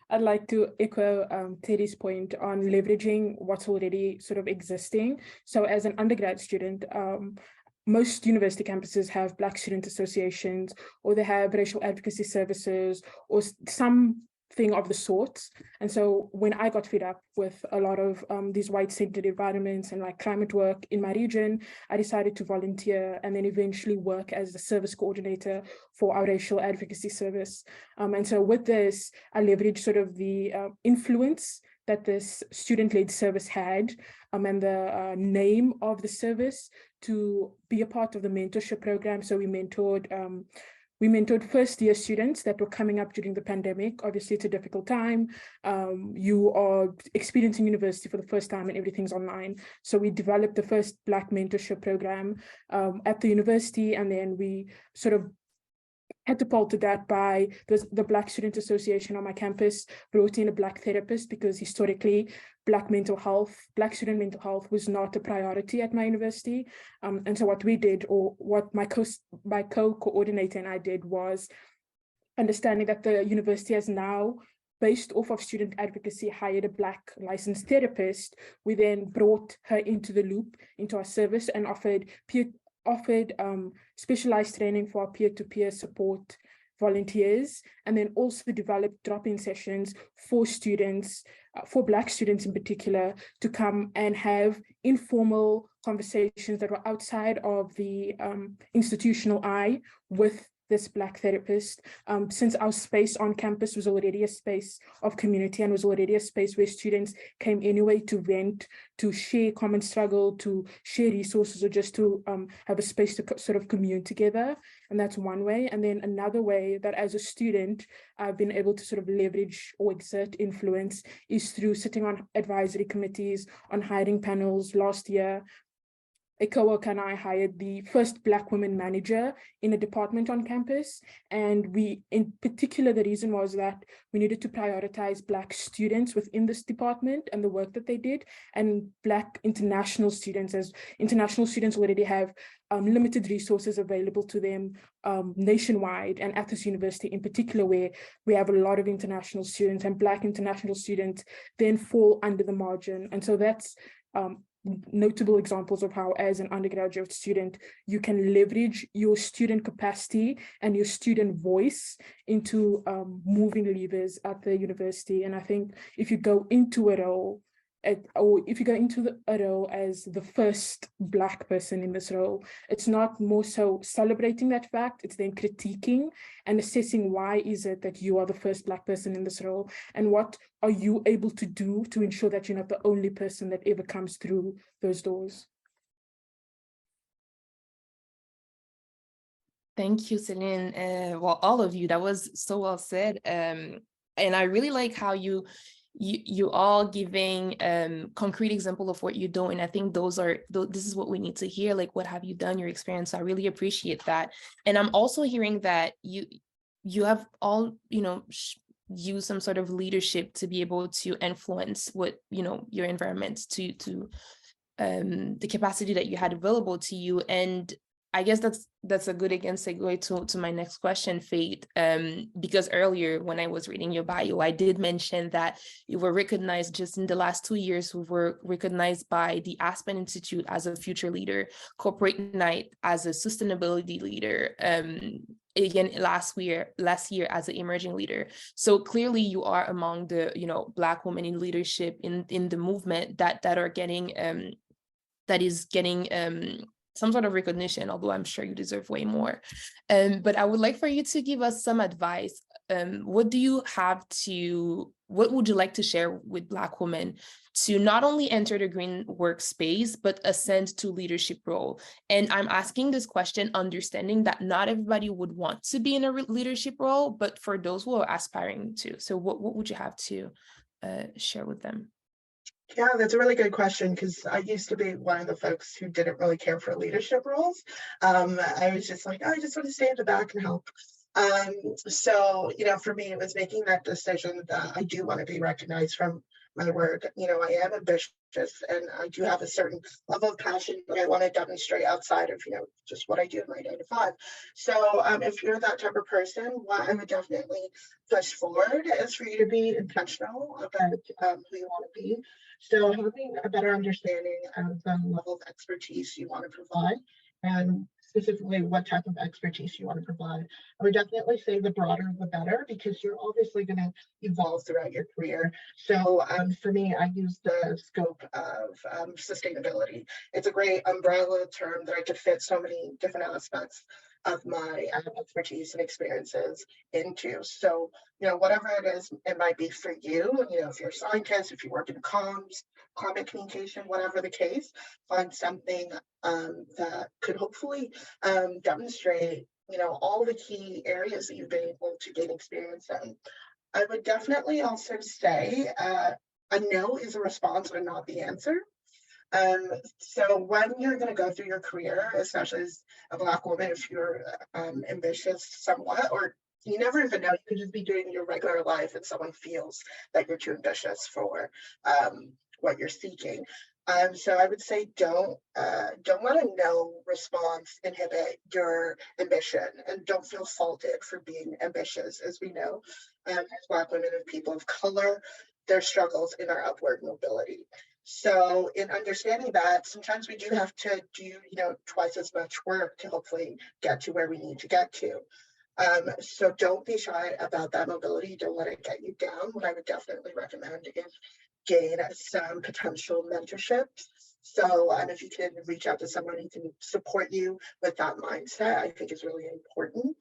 I'd like to echo Teddy's point on leveraging what's already sort of existing. So as an undergrad student, most university campuses have Black student associations, or they have racial advocacy services, or something of the sort. And so when I got fed up with a lot of these white-centered environments and like climate work in my region, I decided to volunteer and then eventually work as the service coordinator for our racial advocacy service. And so with this, I leveraged sort of the influence that this student-led service had and the name of the service to be a part of the mentorship program. So we mentored first-year students that were coming up during the pandemic. Obviously, it's a difficult time. You are experiencing university for the first time and everything's online. So we developed the first Black mentorship program at the university, and then we sort of catapulted that by the Black Student Association on my campus brought in a Black therapist, because historically Black student mental health was not a priority at my university. And so what we did, or what my co-coordinator and I did, was understanding that the university has now, based off of student advocacy, hired a Black licensed therapist. We then brought her into the loop, into our service, and offered specialized training for our peer-to-peer support volunteers, and then also developed drop-in sessions for students, for Black students in particular, to come and have informal conversations that were outside of the institutional eye with this Black therapist, since our space on campus was already a space of community and was already a space where students came anyway to vent, to share common struggle, to share resources, or just to have a space to sort of commune together. And that's one way. And then another way that as a student, I've been able to sort of leverage or exert influence is through sitting on advisory committees, on hiring panels. Last year, a coworker and I hired the first Black woman manager in a department on campus. And we, in particular, the reason was that we needed to prioritize Black students within this department and the work that they did, and Black international students, as international students already have limited resources available to them nationwide, and at this university in particular, where we have a lot of international students, and Black international students then fall under the margin. And so that's notable examples of how, as an undergraduate student, you can leverage your student capacity and your student voice into moving levers at the university. And I think if you go into a role, as the first Black person in this role, it's not more so celebrating that fact, it's then critiquing and assessing why is it that you are the first Black person in this role, and what are you able to do to ensure that you're not the only person that ever comes through those doors. Thank you, Celine. Well, all of you, that was so well said. And I really like how you all giving concrete example of what you're doing. I think this is what we need to hear, like, what have you done, your experience. So I really appreciate that. And I'm also hearing that you have all, use some sort of leadership to be able to influence what, your environment to the capacity that you had available to you. And I guess that's a good, again, segue to my next question, Faith, because earlier when I was reading your bio, I did mention that you were recognized just in the last 2 years. We were recognized by the Aspen Institute as a Future Leader, Corporate Night as a Sustainability Leader. again last year as an emerging leader. So clearly you are among the, you know, Black women in leadership in the movement that are getting that is getting some sort of recognition, although I'm sure you deserve way more. But I would like for you to give us some advice. What would you like to share with Black women to not only enter the green workspace, but ascend to leadership role? And I'm asking this question understanding that not everybody would want to be in a leadership role, but for those who are aspiring to. So what would you have to share with them? Yeah, that's a really good question, because I used to be one of the folks who didn't really care for leadership roles. I was just like, oh, I just want to stay at the back and help. So, you know, for me, it was making that decision that I do want to be recognized from my work. You know, I am ambitious and I do have a certain level of passion that I want to demonstrate outside of, you know, just what I do in my 9 to 5. So if you're that type of person, what I would definitely push forward is for you to be intentional about who you want to be. So having a better understanding of the level of expertise you want to provide, and specifically what type of expertise you want to provide. I would definitely say the broader the better, because you're obviously going to evolve throughout your career. So for me, I use the scope of sustainability. It's a great umbrella term that I could fit so many different aspects of my expertise and experiences into. So, you know, whatever it is, it might be for you, you know, if you're a scientist, if you work in comms, climate communication, whatever the case, find something that could hopefully demonstrate, you know, all the key areas that you've been able to gain experience in. I would definitely also say a no is a response but not the answer. So when you're going to go through your career, especially as a Black woman, if you're ambitious somewhat, or you never even know, you could just be doing your regular life and someone feels that you're too ambitious for what you're seeking. So I would say don't let a no response inhibit your ambition, and don't feel faulted for being ambitious. As we know, as Black women and people of color, there's struggles in our upward mobility. So in understanding that, sometimes we do have to do, you know, twice as much work to hopefully get to where we need to get to. So don't be shy about that mobility. Don't let it get you down. What I would definitely recommend is gain some potential mentorship. So if you can reach out to someone who can support you with that mindset, I think is really important.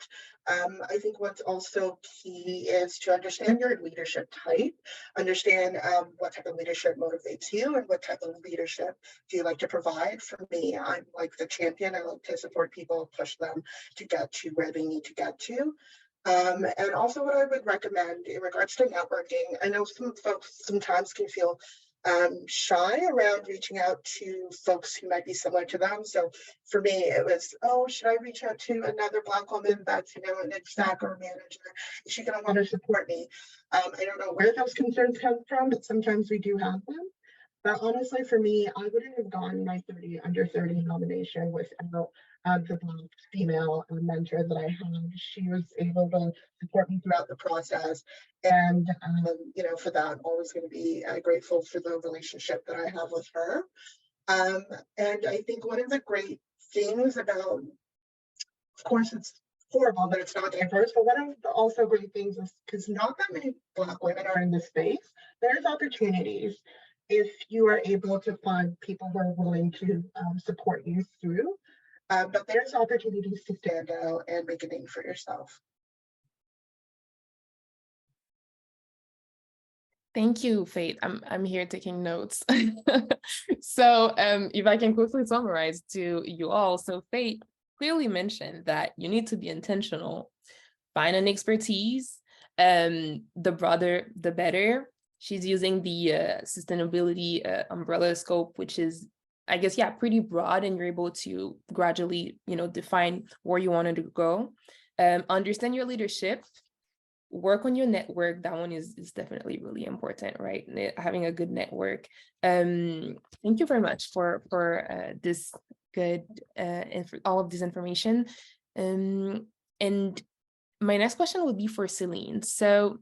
I think what's also key is to understand your leadership type, understand what type of leadership motivates you and what type of leadership do you like to provide. For me, I'm like the champion. I like to support people, push them to get to where they need to get to. And also what I would recommend in regards to networking, I know some folks sometimes can feel shy around reaching out to folks who might be similar to them. So for me, it was, oh, should I reach out to another Black woman that's, you know, an exec or a manager? Is she going to want to support me? I don't know where those concerns come from, but sometimes we do have them. But honestly, for me, I wouldn't have gotten my under 30 nomination without the Black female mentor that I had. She was able to support me throughout the process. And, you know, for that, I'm always going to be grateful for the relationship that I have with her. And I think one of the great things about, of course, it's horrible that it's not diverse, but one of the also great things is because not that many Black women are in this space, there's opportunities if you are able to find people who are willing to support you through. But there's opportunities to stand out and make a name for yourself. Thank you, Faith. I'm here taking notes. So if I can quickly summarize to you all. So Faith clearly mentioned that you need to be intentional, find an expertise, the broader, the better. She's using the sustainability umbrella scope, which is, I guess, yeah, pretty broad, and you're able to gradually, you know, define where you wanted to go. Understand your leadership, work on your network. That one is definitely really important, right? Having a good network. Thank you very much for this good all of this information. And my next question would be for Celine. So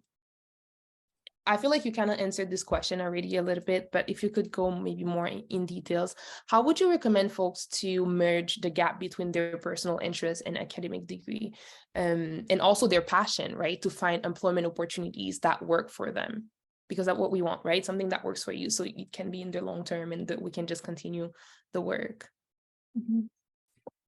I feel like you kind of answered this question already a little bit, but if you could go maybe more in details, how would you recommend folks to merge the gap between their personal interest and academic degree, and also their passion, right, to find employment opportunities that work for them? Because that's what we want, right? Something that works for you, so it can be in the long term and that we can just continue the work. Mhm.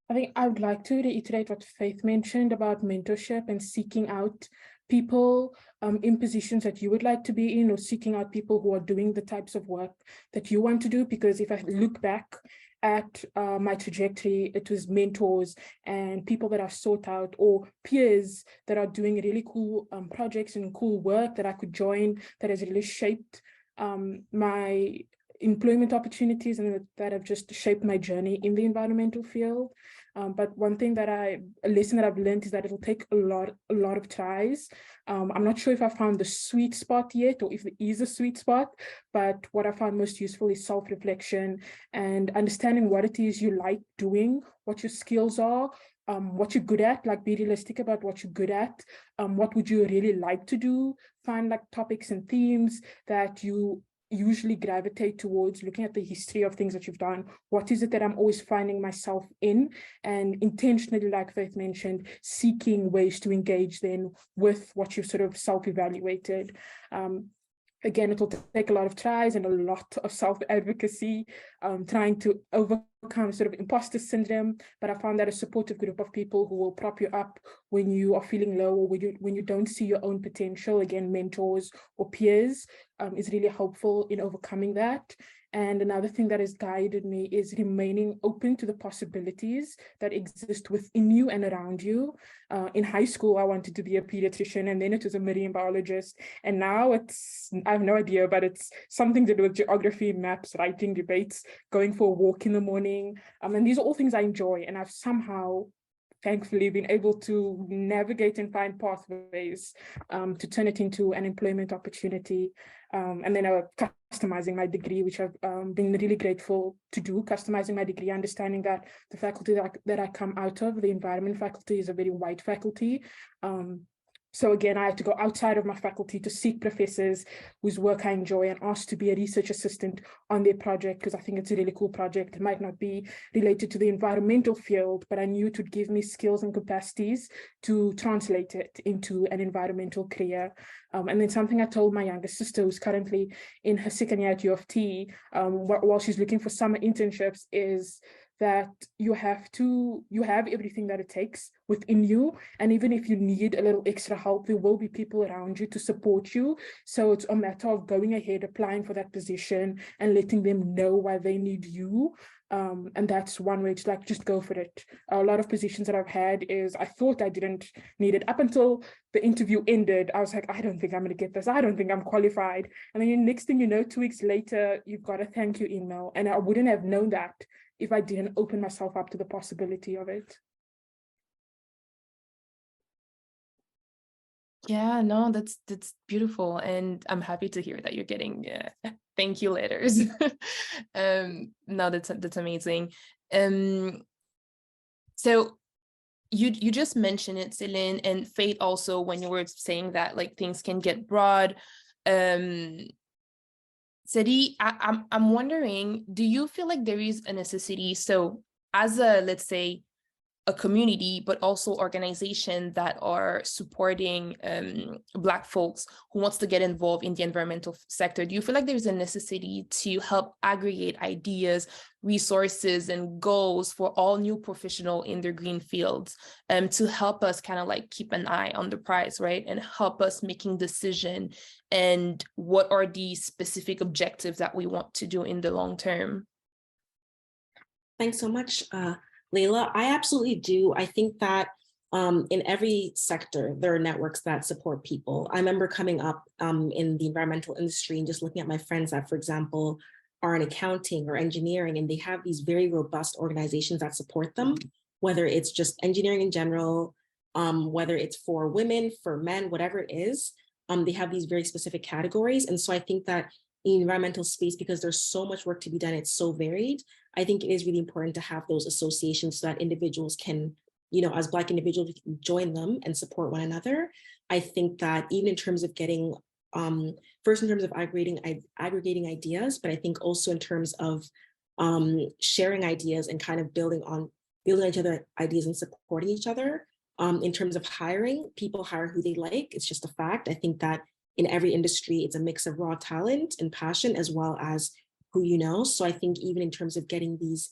I think I would like to reiterate what Faith mentioned about mentorship and seeking out people in positions that you would like to be in, or seeking out people who are doing the types of work that you want to do. Because if I look back at my trajectory, it was mentors and people that I've sought out, or peers that are doing really cool projects and cool work that I could join, that has really shaped my employment opportunities, and that have just shaped my journey in the environmental field. But one thing a lesson that I've learned is that it'll take a lot of tries. I'm not sure if I found the sweet spot yet, or if there is a sweet spot, but what I found most useful is self-reflection and understanding what it is you like doing, what your skills are, what you're good at, like be realistic about what you're good at, what would you really like to do, find like topics and themes that you usually gravitate towards, looking at the history of things that you've done. What is it that I'm always finding myself in? And intentionally, like Faith mentioned, seeking ways to engage then with what you've sort of self-evaluated. Again, it'll take a lot of tries and a lot of self-advocacy, trying to overcome sort of imposter syndrome. But I found that a supportive group of people who will prop you up when you are feeling low, or when you don't see your own potential, again, mentors or peers, is really helpful in overcoming that. And another thing that has guided me is remaining open to the possibilities that exist within you and around you. In high school, I wanted to be a pediatrician, and then it was a marine biologist. And now I have no idea, but it's something to do with geography, maps, writing, debates, going for a walk in the morning. And these are all things I enjoy, and I've somehow, thankfully, been able to navigate and find pathways to turn it into an employment opportunity. And then customizing my degree, which I've been really grateful to do, customizing my degree, understanding that the faculty that I come out of, the environment faculty, is a very white faculty. So again, I had to go outside of my faculty to seek professors whose work I enjoy and ask to be a research assistant on their project, because I think it's a really cool project. It might not be related to the environmental field, but I knew it would give me skills and capacities to translate it into an environmental career. And then something I told my younger sister, who's currently in her second year at U of T, while she's looking for summer internships, is that you have everything that it takes within you. And even if you need a little extra help, there will be people around you to support you. So it's a matter of going ahead, applying for that position and letting them know why they need you. And that's one way to just go for it. A lot of positions that I've had is I thought I didn't need it up until the interview ended. I was like, I don't think I'm going to get this. I don't think I'm qualified. And then the next thing you know, 2 weeks later, you've got a thank you email. And I wouldn't have known that if I didn't open myself up to the possibility of it. Yeah, no, that's beautiful, and I'm happy to hear that you're getting thank you letters. No, that's amazing. So you just mentioned it, Celine, and Faith also, when you were saying that like things can get broad. Sadi, I'm wondering, do you feel like there is a necessity? So as a, let's say, a community, but also organizations that are supporting Black folks who wants to get involved in the environmental sector, do you feel like there's a necessity to help aggregate ideas, resources, and goals for all new professionals in their green fields, to help us kind of like keep an eye on the prize, right? And help us making decision and what are the specific objectives that we want to do in the long term? Thanks so much, Layla. I absolutely do. I think that in every sector, there are networks that support people. I remember coming up in the environmental industry and just looking at my friends that, for example, are in accounting or engineering, and they have these very robust organizations that support them, whether it's just engineering in general, whether it's for women, for men, whatever it is, they have these very specific categories. And so I think that in environmental space, because there's so much work to be done, it's so varied, I think it is really important to have those associations so that individuals can, as Black individuals, join them and support one another. I think that even in terms of getting first in terms of aggregating ideas, but I think also in terms of sharing ideas and kind of building each other ideas and supporting each other. In terms of hiring, people hire who they like. It's just a fact. I think that in every industry, it's a mix of raw talent and passion as well as who you know. So I think even in terms of getting these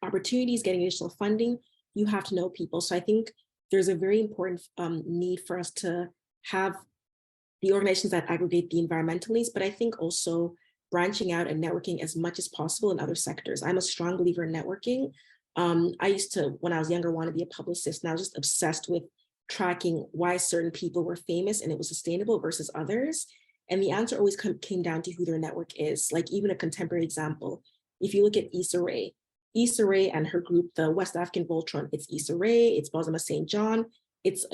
opportunities, getting additional funding, you have to know people. So I think there's a very important need for us to have the organizations that aggregate the environmental needs, but I think also branching out and networking as much as possible in other sectors. I'm a strong believer in networking. I used to, when I was younger, want to be a publicist, and I was just obsessed with tracking why certain people were famous and it was sustainable versus others. And the answer always came down to who their network is. Like even a contemporary example, if you look at Issa Rae and her group, the West African Voltron, it's Issa Rae, it's Bozoma St. John, it's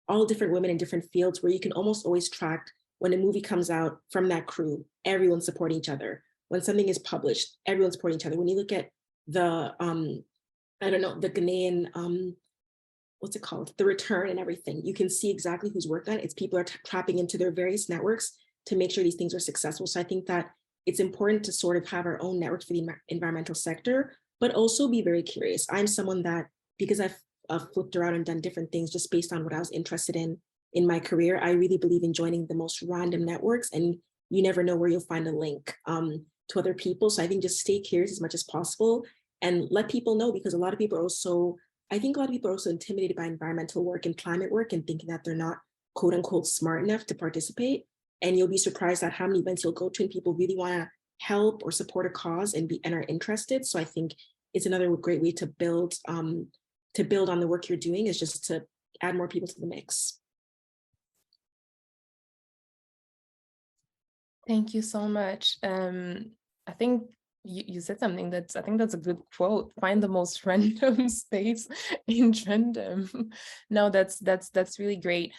all different women in different fields where you can almost always track when a movie comes out from that crew, everyone's supporting each other. When something is published, everyone's supporting each other. When you look at the, I don't know, the Ghanaian, what's it called? The Return and everything, you can see exactly who's worked on it. It's people are tapping into their various networks to make sure these things are successful. So I think that it's important to sort of have our own networks for the environmental sector, but also be very curious. I'm someone that, because I've flipped around and done different things just based on what I was interested in my career, I really believe in joining the most random networks, and you never know where you'll find a link to other people. So I think just stay curious as much as possible and let people know, because a lot of people are also, I think a lot of people are also intimidated by environmental work and climate work and thinking that they're not quote unquote smart enough to participate. And you'll be surprised at how many events you'll go to and people really want to help or support a cause and are interested. So I think it's another great way to build on the work you're doing, is just to add more people to the mix. Thank you so much. I think you said something that's a good quote. Find the most random space in trendom. No, that's really great.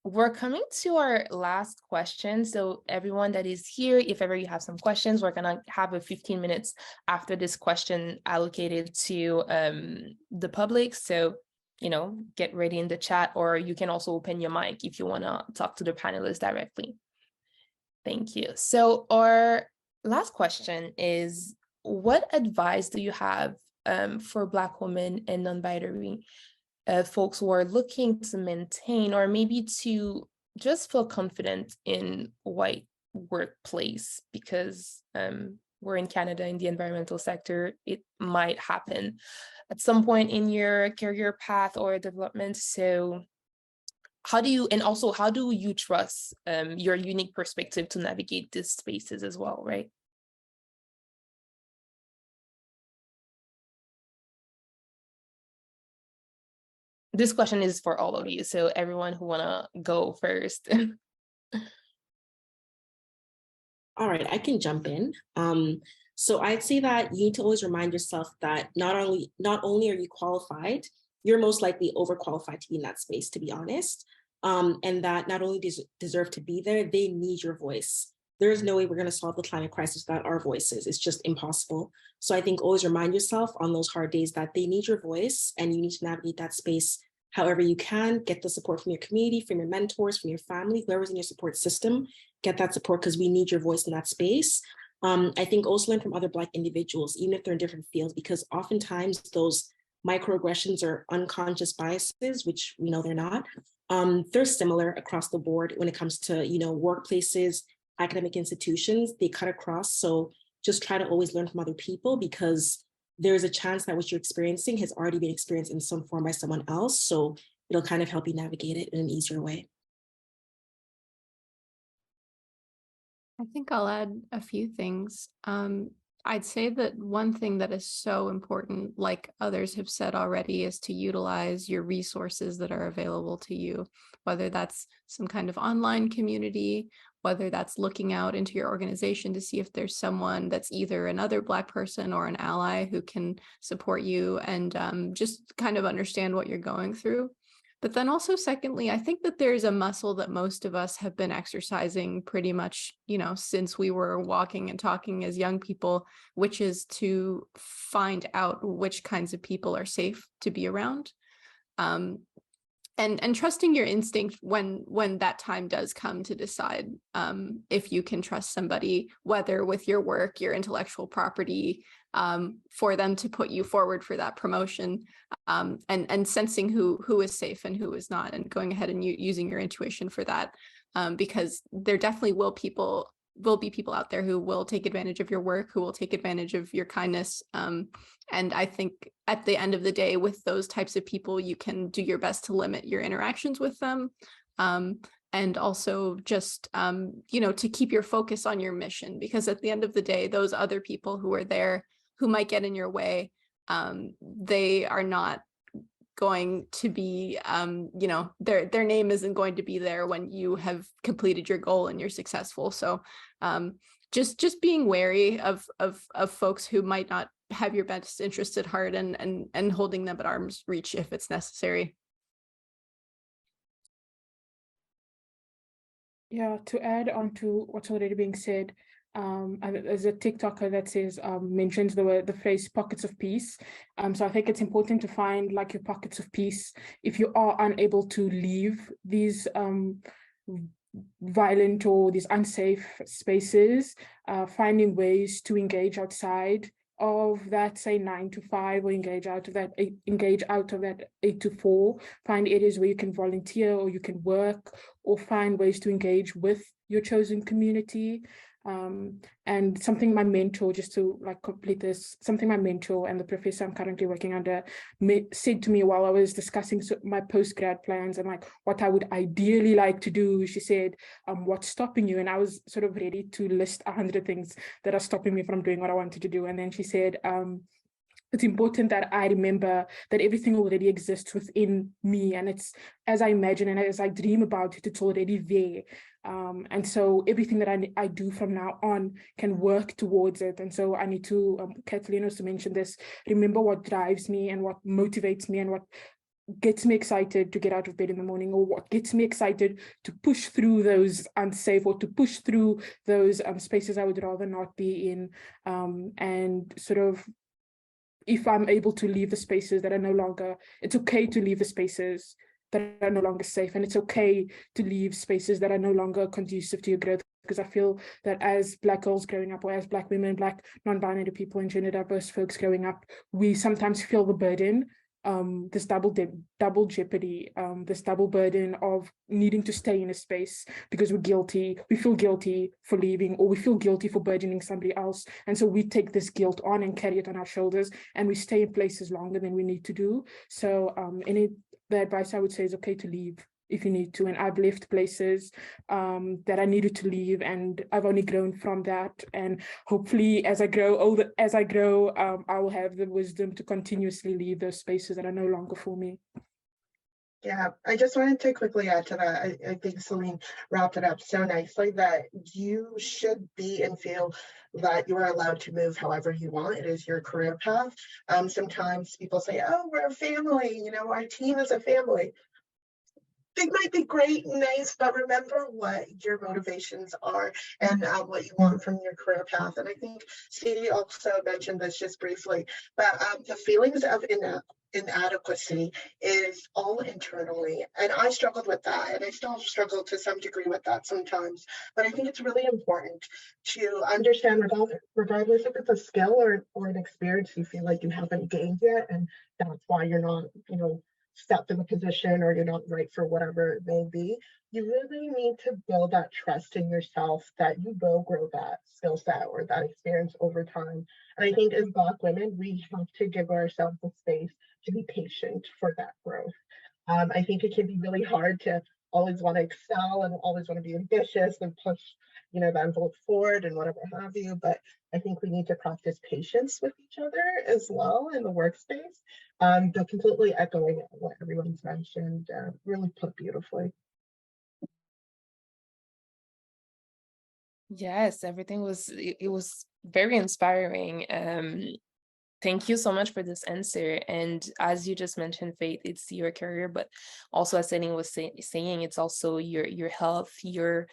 We're coming to our last question. So everyone that is here, if ever you have some questions, we're gonna have a 15 minutes after this question allocated to the public. So, get ready in the chat, or you can also open your mic if you wanna talk to the panelists directly. Thank you. So our last question is, what advice do you have for Black women and non-binary folks who are looking to maintain or maybe to just feel confident in white workplace? Because we're in Canada in the environmental sector, it might happen at some point in your career path or development. So how do you trust your unique perspective to navigate these spaces as well, right? This question is for all of you, so everyone who wanna go first. All right, I can jump in. So I'd say that you need to always remind yourself that not only are you qualified, you're most likely overqualified to be in that space, to be honest. And that not only deserve to be there, they need your voice. There is no way we're going to solve the climate crisis without our voices. It's just impossible. So I think always remind yourself on those hard days that they need your voice, and you need to navigate that space however you can. Get the support from your community, from your mentors, from your family, whoever's in your support system. Get that support, because we need your voice in that space. I think also learn from other Black individuals, even if they're in different fields, because oftentimes those microaggressions or unconscious biases, which we know they're not, they're similar across the board when it comes to, workplaces, academic institutions, they cut across. So just try to always learn from other people, because there's a chance that what you're experiencing has already been experienced in some form by someone else. So it'll kind of help you navigate it in an easier way. I think I'll add a few things. I'd say that one thing that is so important, like others have said already, is to utilize your resources that are available to you, whether that's some kind of online community, whether that's looking out into your organization to see if there's someone that's either another Black person or an ally who can support you and just kind of understand what you're going through. But then also, secondly, I think that there's a muscle that most of us have been exercising pretty much, since we were walking and talking as young people, which is to find out which kinds of people are safe to be around. And and trusting your instinct when that time does come to decide if you can trust somebody, whether with your work, your intellectual property, for them to put you forward for that promotion, and sensing who is safe and who is not, and going ahead and using your intuition for that, because there definitely will be people out there who will take advantage of your work, who will take advantage of your kindness. And I think at the end of the day, with those types of people, you can do your best to limit your interactions with them. And also just, to keep your focus on your mission, because at the end of the day, those other people who are there, who might get in your way, they are not going to be, their name isn't going to be there when you have completed your goal and you're successful. So just being wary of folks who might not have your best interest at heart, and holding them at arm's reach if it's necessary. Yeah, to add on to what's already being said, there's a TikToker that says mentions the phrase pockets of peace. So I think it's important to find like your pockets of peace if you are unable to leave these violent or these unsafe spaces, finding ways to engage outside of that, say 9 to 5, or engage out of that 8 to 4. Find areas where you can volunteer or you can work, or find ways to engage with your chosen community. And something my mentor, just to like complete this, something my mentor and the professor I'm currently working under said to me while I was discussing my post-grad plans and like what I would ideally like to do. She said, what's stopping you? And I was sort of ready to list 100 things that are stopping me from doing what I wanted to do. And then she said, it's important that I remember that everything already exists within me, and it's as I imagine and as I dream about it, it's already there. And so everything that I do from now on can work towards it. And so I need to, Kathleen also mentioned this, remember what drives me and what motivates me and what gets me excited to get out of bed in the morning, or what gets me excited to push through those unsafe, or to push through those spaces I would rather not be in, and sort of, if I'm able to leave the spaces that are no longer, it's okay to leave the spaces that are no longer safe, and it's okay to leave spaces that are no longer conducive to your growth. Because I feel that as Black girls growing up, or as Black women, Black non-binary people, and gender diverse folks growing up, we sometimes feel the burden, this double jeopardy, this double burden of needing to stay in a space because we're guilty. We feel guilty for leaving, or we feel guilty for burdening somebody else. And so we take this guilt on and carry it on our shoulders, and we stay in places longer than we need to do. So the advice I would say is okay to leave if you need to. And I've left places that I needed to leave, and I've only grown from that. And hopefully as I grow older, I will have the wisdom to continuously leave those spaces that are no longer for me. Yeah, I just wanted to quickly add to that. I think Celine wrapped it up so nicely, that you should be and feel that you are allowed to move however you want. It is your career path. Sometimes people say, oh, we're a family, our team is a family. They might be great and nice, but remember what your motivations are and what you want from your career path. And I think Sadie also mentioned this just briefly, but the feelings of inadequacy is all internally. And I struggled with that, and I still struggle to some degree with that sometimes. But I think it's really important to understand, regardless if it's a skill or an experience you feel like you haven't gained yet, and that's why you're not, stepped in the position, or you're not right for whatever it may be. You really need to build that trust in yourself that you will grow that skill set or that experience over time. And I think as Black women, we have to give ourselves the space to be patient for that growth. I think it can be really hard to always want to excel and always want to be ambitious and push, the envelope forward and whatever have you. But I think we need to practice patience with each other as well in the workspace. But completely echoing what everyone's mentioned, really put beautifully. Yes, everything was very inspiring. Thank you so much for this answer. And as you just mentioned, Faith, it's your career, but also as Celine was saying, it's also your health, your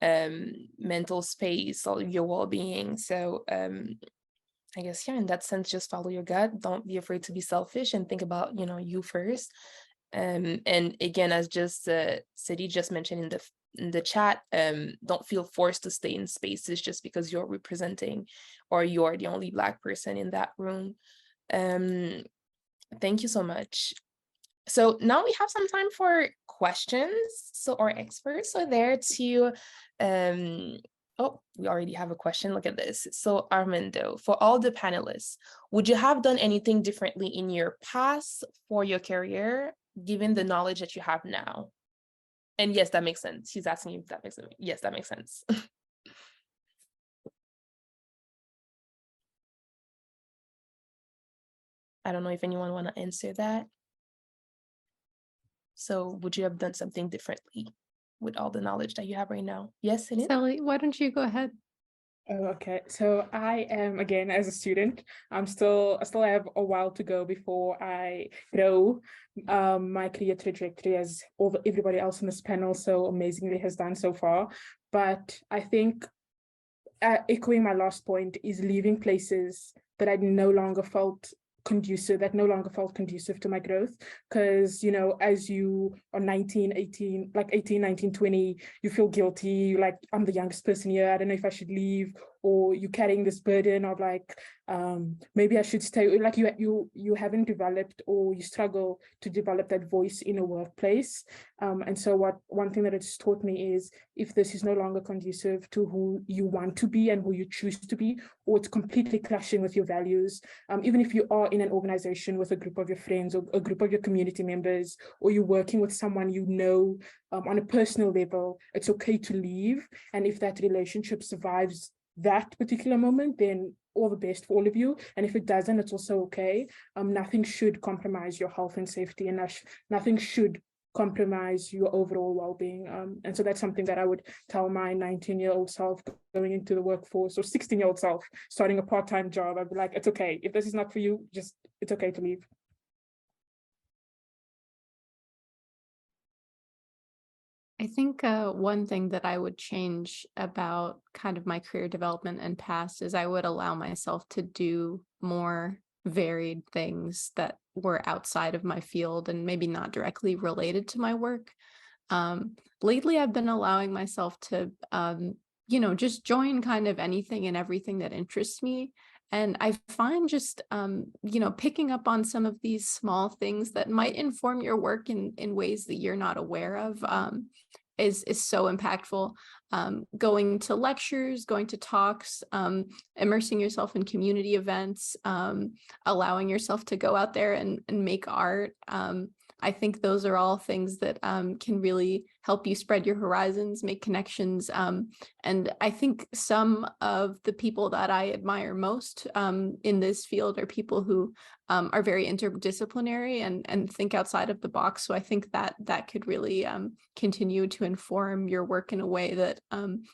mental space, your well-being. So I guess, yeah, in that sense, just follow your gut. Don't be afraid to be selfish and think about, you first. And again, as just Sadie just mentioned in the chat, don't feel forced to stay in spaces just because you're representing or you're the only Black person in that room. Thank you so much. So now we have some time for questions. So our experts are there to, oh, we already have a question. Look at this. So Armando, for all the panelists, would you have done anything differently in your past for your career, given the knowledge that you have now? And yes, that makes sense. He's asking if that makes sense. Yes, that makes sense. I don't know if anyone want to answer that. So would you have done something differently with all the knowledge that you have right now? Yes, Edem? Sally, why don't you go ahead? Oh, okay. So I am, again, as a student, I still have a while to go before I grow my career trajectory as everybody else on this panel so amazingly has done so far. But I think echoing my last point is leaving places that I no longer felt conducive to my growth, because as you are 19, 18, 20, you feel guilty, you're like, I'm the youngest person here, I don't know if I should leave, or you're carrying this burden of like, maybe I should stay, like you haven't developed, or you struggle to develop that voice in a workplace. And so one thing that it's taught me is, if this is no longer conducive to who you want to be and who you choose to be, or it's completely clashing with your values, even if you are in an organization with a group of your friends or a group of your community members, or you're working with someone on a personal level, it's okay to leave. And if that relationship survives that particular moment, then all the best for all of you. And if it doesn't, it's also okay. Nothing should compromise your health and safety, and nothing should compromise your overall well-being. And so that's something that I would tell my 19-year-old self going into the workforce, or 16-year-old self starting a part-time job. I'd be like, it's okay. If this is not for you, it's okay to leave. I think one thing that I would change about kind of my career development and past is I would allow myself to do more varied things that were outside of my field and maybe not directly related to my work. Lately, I've been allowing myself to, just join kind of anything and everything that interests me. And I find just, picking up on some of these small things that might inform your work in ways that you're not aware of is so impactful. Going to lectures, going to talks, immersing yourself in community events, allowing yourself to go out there and make art. I think those are all things that can really help you spread your horizons, make connections. And I think some of the people that I admire most in this field are people who are very interdisciplinary and think outside of the box. So I think that could really continue to inform your work in a way that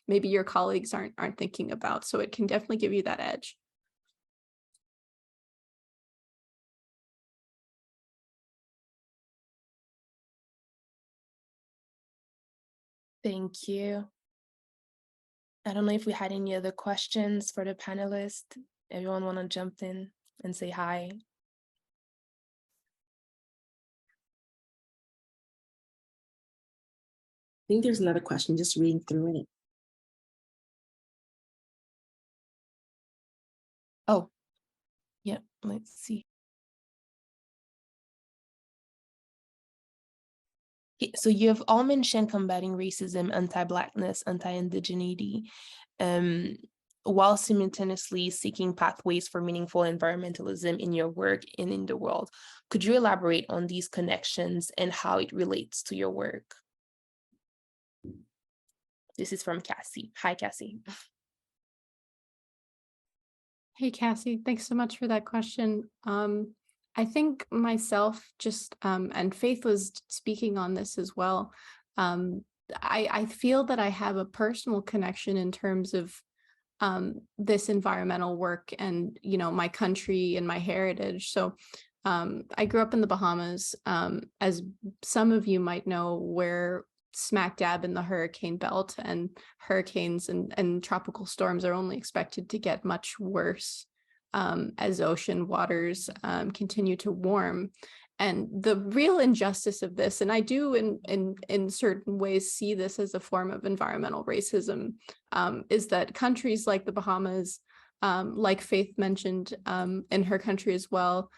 maybe your colleagues aren't thinking about. So it can definitely give you that edge. Thank you. I don't know if we had any other questions for the panelists. Everyone want to jump in and say hi? I think there's another question, just reading through it. Oh, yeah, let's see. So you have all mentioned combating racism, anti-Blackness, anti-indigeneity, while simultaneously seeking pathways for meaningful environmentalism in your work and in the world. Could you elaborate on these connections and how it relates to your work? This is from Cassie. Hi, Cassie. Hey, Cassie, thanks so much for that question. I think myself just, and Faith was speaking on this as well. I feel that I have a personal connection in terms of this environmental work and, my country and my heritage. So I grew up in the Bahamas, as some of you might know, where smack dab in the hurricane belt, and hurricanes and tropical storms are only expected to get much worse as ocean waters continue to warm. the real injustice of this, and I do in certain ways see this as a form of environmental racism, is that countries like the Bahamas, like Faith mentioned in her country as well,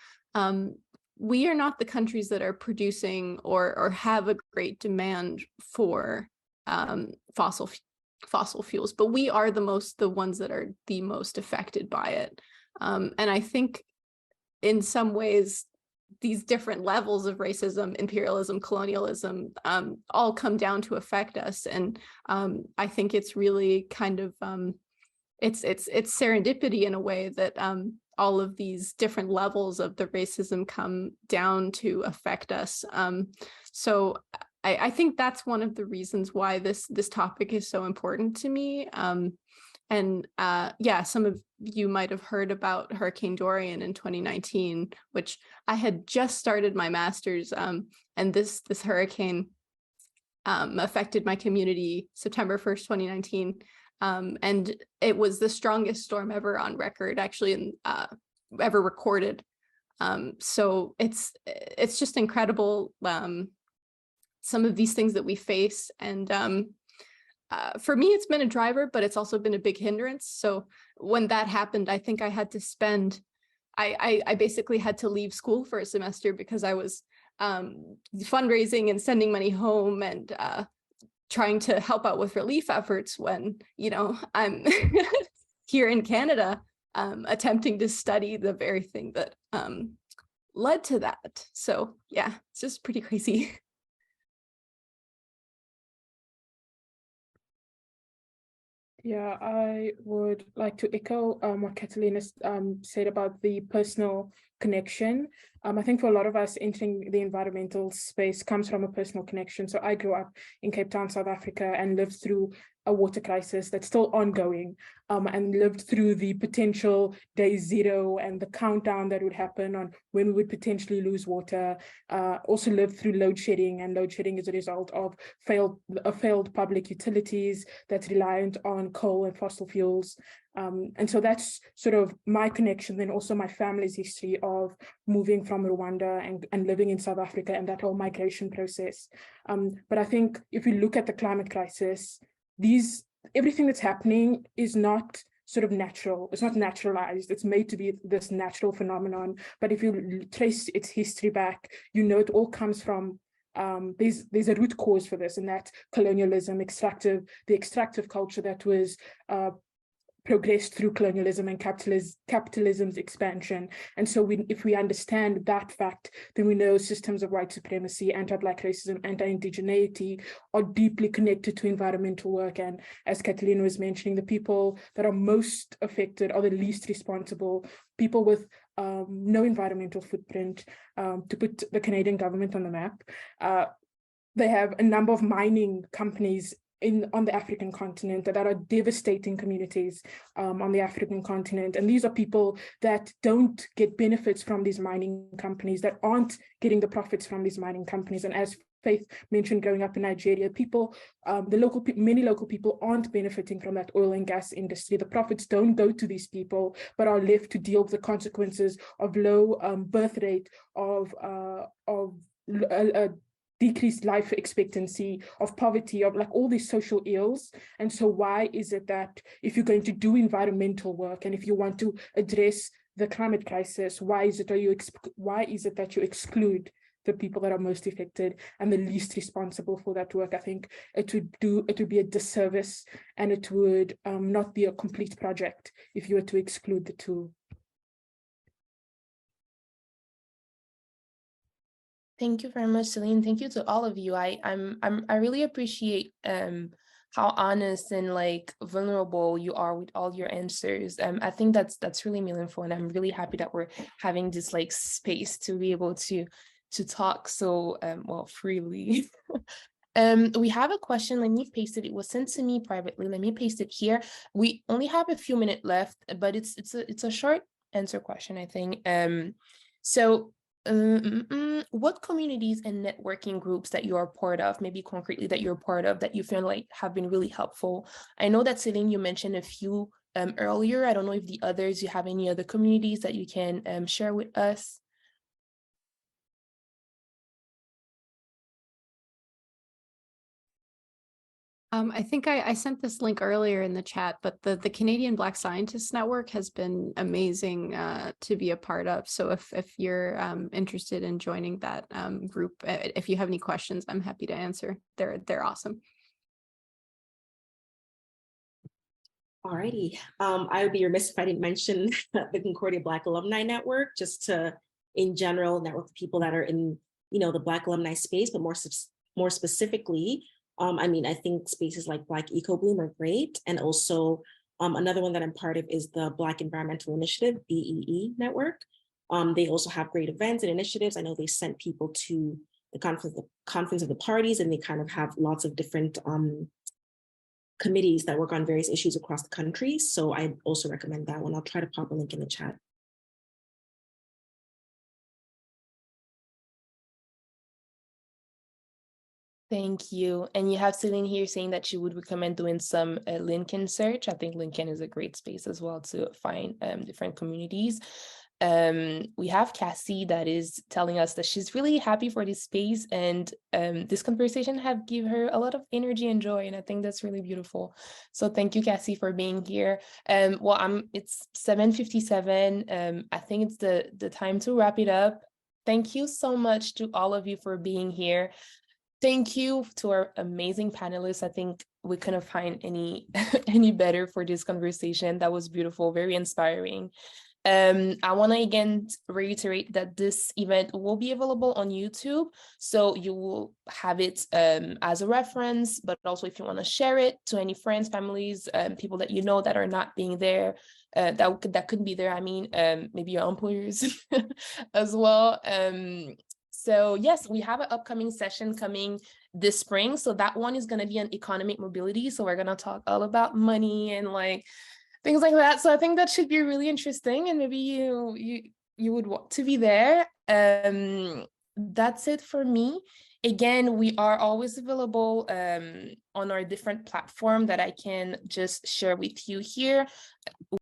we are not the countries that are producing or have a great demand for fossil fuels, but we are the ones that are the most affected by it. And I think in some ways, these different levels of racism, imperialism, colonialism, all come down to affect us. And I think it's really kind of, it's serendipity in a way that all of these different levels of the racism come down to affect us. So I think that's one of the reasons why this topic is so important to me. And yeah, some of you might have heard about Hurricane Dorian in 2019, which I had just started my master's, and this hurricane affected my community September 1st, 2019. And it was the strongest storm ever on record, actually, ever recorded. So it's just incredible, some of these things that we face. And for me, it's been a driver, but it's also been a big hindrance. So when that happened, I think I had to spend, I basically had to leave school for a semester because I was fundraising and sending money home and trying to help out with relief efforts when, you know, I'm here in Canada attempting to study the very thing that led to that. So yeah, it's just pretty crazy. Yeah, I would like to echo what Catalina said about the personal connection. I think for a lot of us, entering the environmental space comes from a personal connection. So I grew up in Cape Town, South Africa, and lived through a water crisis that's still ongoing, and lived through the potential day zero and the countdown that would happen on when we would potentially lose water. Also lived through load shedding, and load shedding is a result of failed public utilities that's reliant on coal and fossil fuels. And so that's sort of my connection, then also my family's history of moving from Rwanda and living in South Africa and that whole migration process. But I think if we look at the climate crisis, everything that's happening is not sort of natural. It's not naturalized. It's made to be this natural phenomenon. But if you trace its history back, you know it all comes from there's a root cause for this, and that's colonialism, the extractive culture that was progressed through colonialism and capitalism's expansion. And so if we understand that fact, then we know systems of white supremacy, anti-Black racism, anti-indigeneity are deeply connected to environmental work. And as Catalina was mentioning, the people that are most affected are the least responsible, people with no environmental footprint. To put the Canadian government on the map, they have a number of mining companies on the African continent that are devastating communities on the African continent. And these are people that don't get benefits from these mining companies, that aren't getting the profits from these mining companies. And as Faith mentioned, growing up in Nigeria, many local people aren't benefiting from that oil and gas industry. The profits don't go to these people, but are left to deal with the consequences of low birth rate, of decreased life expectancy, of poverty, of like all these social ills. And so why is it that if you're going to do environmental work and if you want to address the climate crisis, why is it that you exclude the people that are most affected and the least responsible for that work? I think it would be a disservice, and it would not be a complete project if you were to exclude the two. Thank you very much, Celine. Thank you to all of you. I really appreciate how honest and like vulnerable you are with all your answers. I think that's really meaningful, and I'm really happy that we're having this like space to be able to talk so well freely. We have a question. Let me paste it. It was sent to me privately. Let me paste it here. We only have a few minutes left, but it's a short answer question, I think. What communities and networking groups that you are part of, maybe concretely that you're part of, that you feel like have been really helpful? I know that Celine, you mentioned a few earlier. I don't know if the others, you have any other communities that you can share with us. I think I sent this link earlier in the chat, but the Canadian Black Scientists Network has been amazing to be a part of. So if you're interested in joining that group, if you have any questions, I'm happy to answer. They're awesome. Alrighty. I would be remiss if I didn't mention the Concordia Black Alumni Network, just to, in general, network with people that are in, the Black alumni space, but more specifically, I mean, I think spaces like Black Eco Bloom are great. And also another one that I'm part of is the Black Environmental Initiative, BEE network. They also have great events and initiatives. I know they sent people to the conference of the parties, and they kind of have lots of different committees that work on various issues across the country. So I also recommend that one. I'll try to pop a link in the chat. Thank you. And you have Celine here saying that she would recommend doing some LinkedIn search. I think LinkedIn is a great space as well to find different communities. We have Cassie that is telling us that she's really happy for this space, and this conversation have given her a lot of energy and joy, and I think that's really beautiful. So thank you, Cassie, for being here. Well, it's 7:57. I think it's the time to wrap it up. Thank you so much to all of you for being here. Thank you to our amazing panelists. I think we couldn't find any better for this conversation. That was beautiful, very inspiring. I want to again reiterate that this event will be available on YouTube, so you will have it as a reference, but also if you want to share it to any friends, families, people that you know that are not being there, that couldn't be there. I mean, maybe your employers as well. So yes, we have an upcoming session coming this spring. So that one is going to be on economic mobility. So we're going to talk all about money and like things like that. So I think that should be really interesting, and maybe you would want to be there. That's it for me. Again, we are always available on our different platform that I can just share with you here.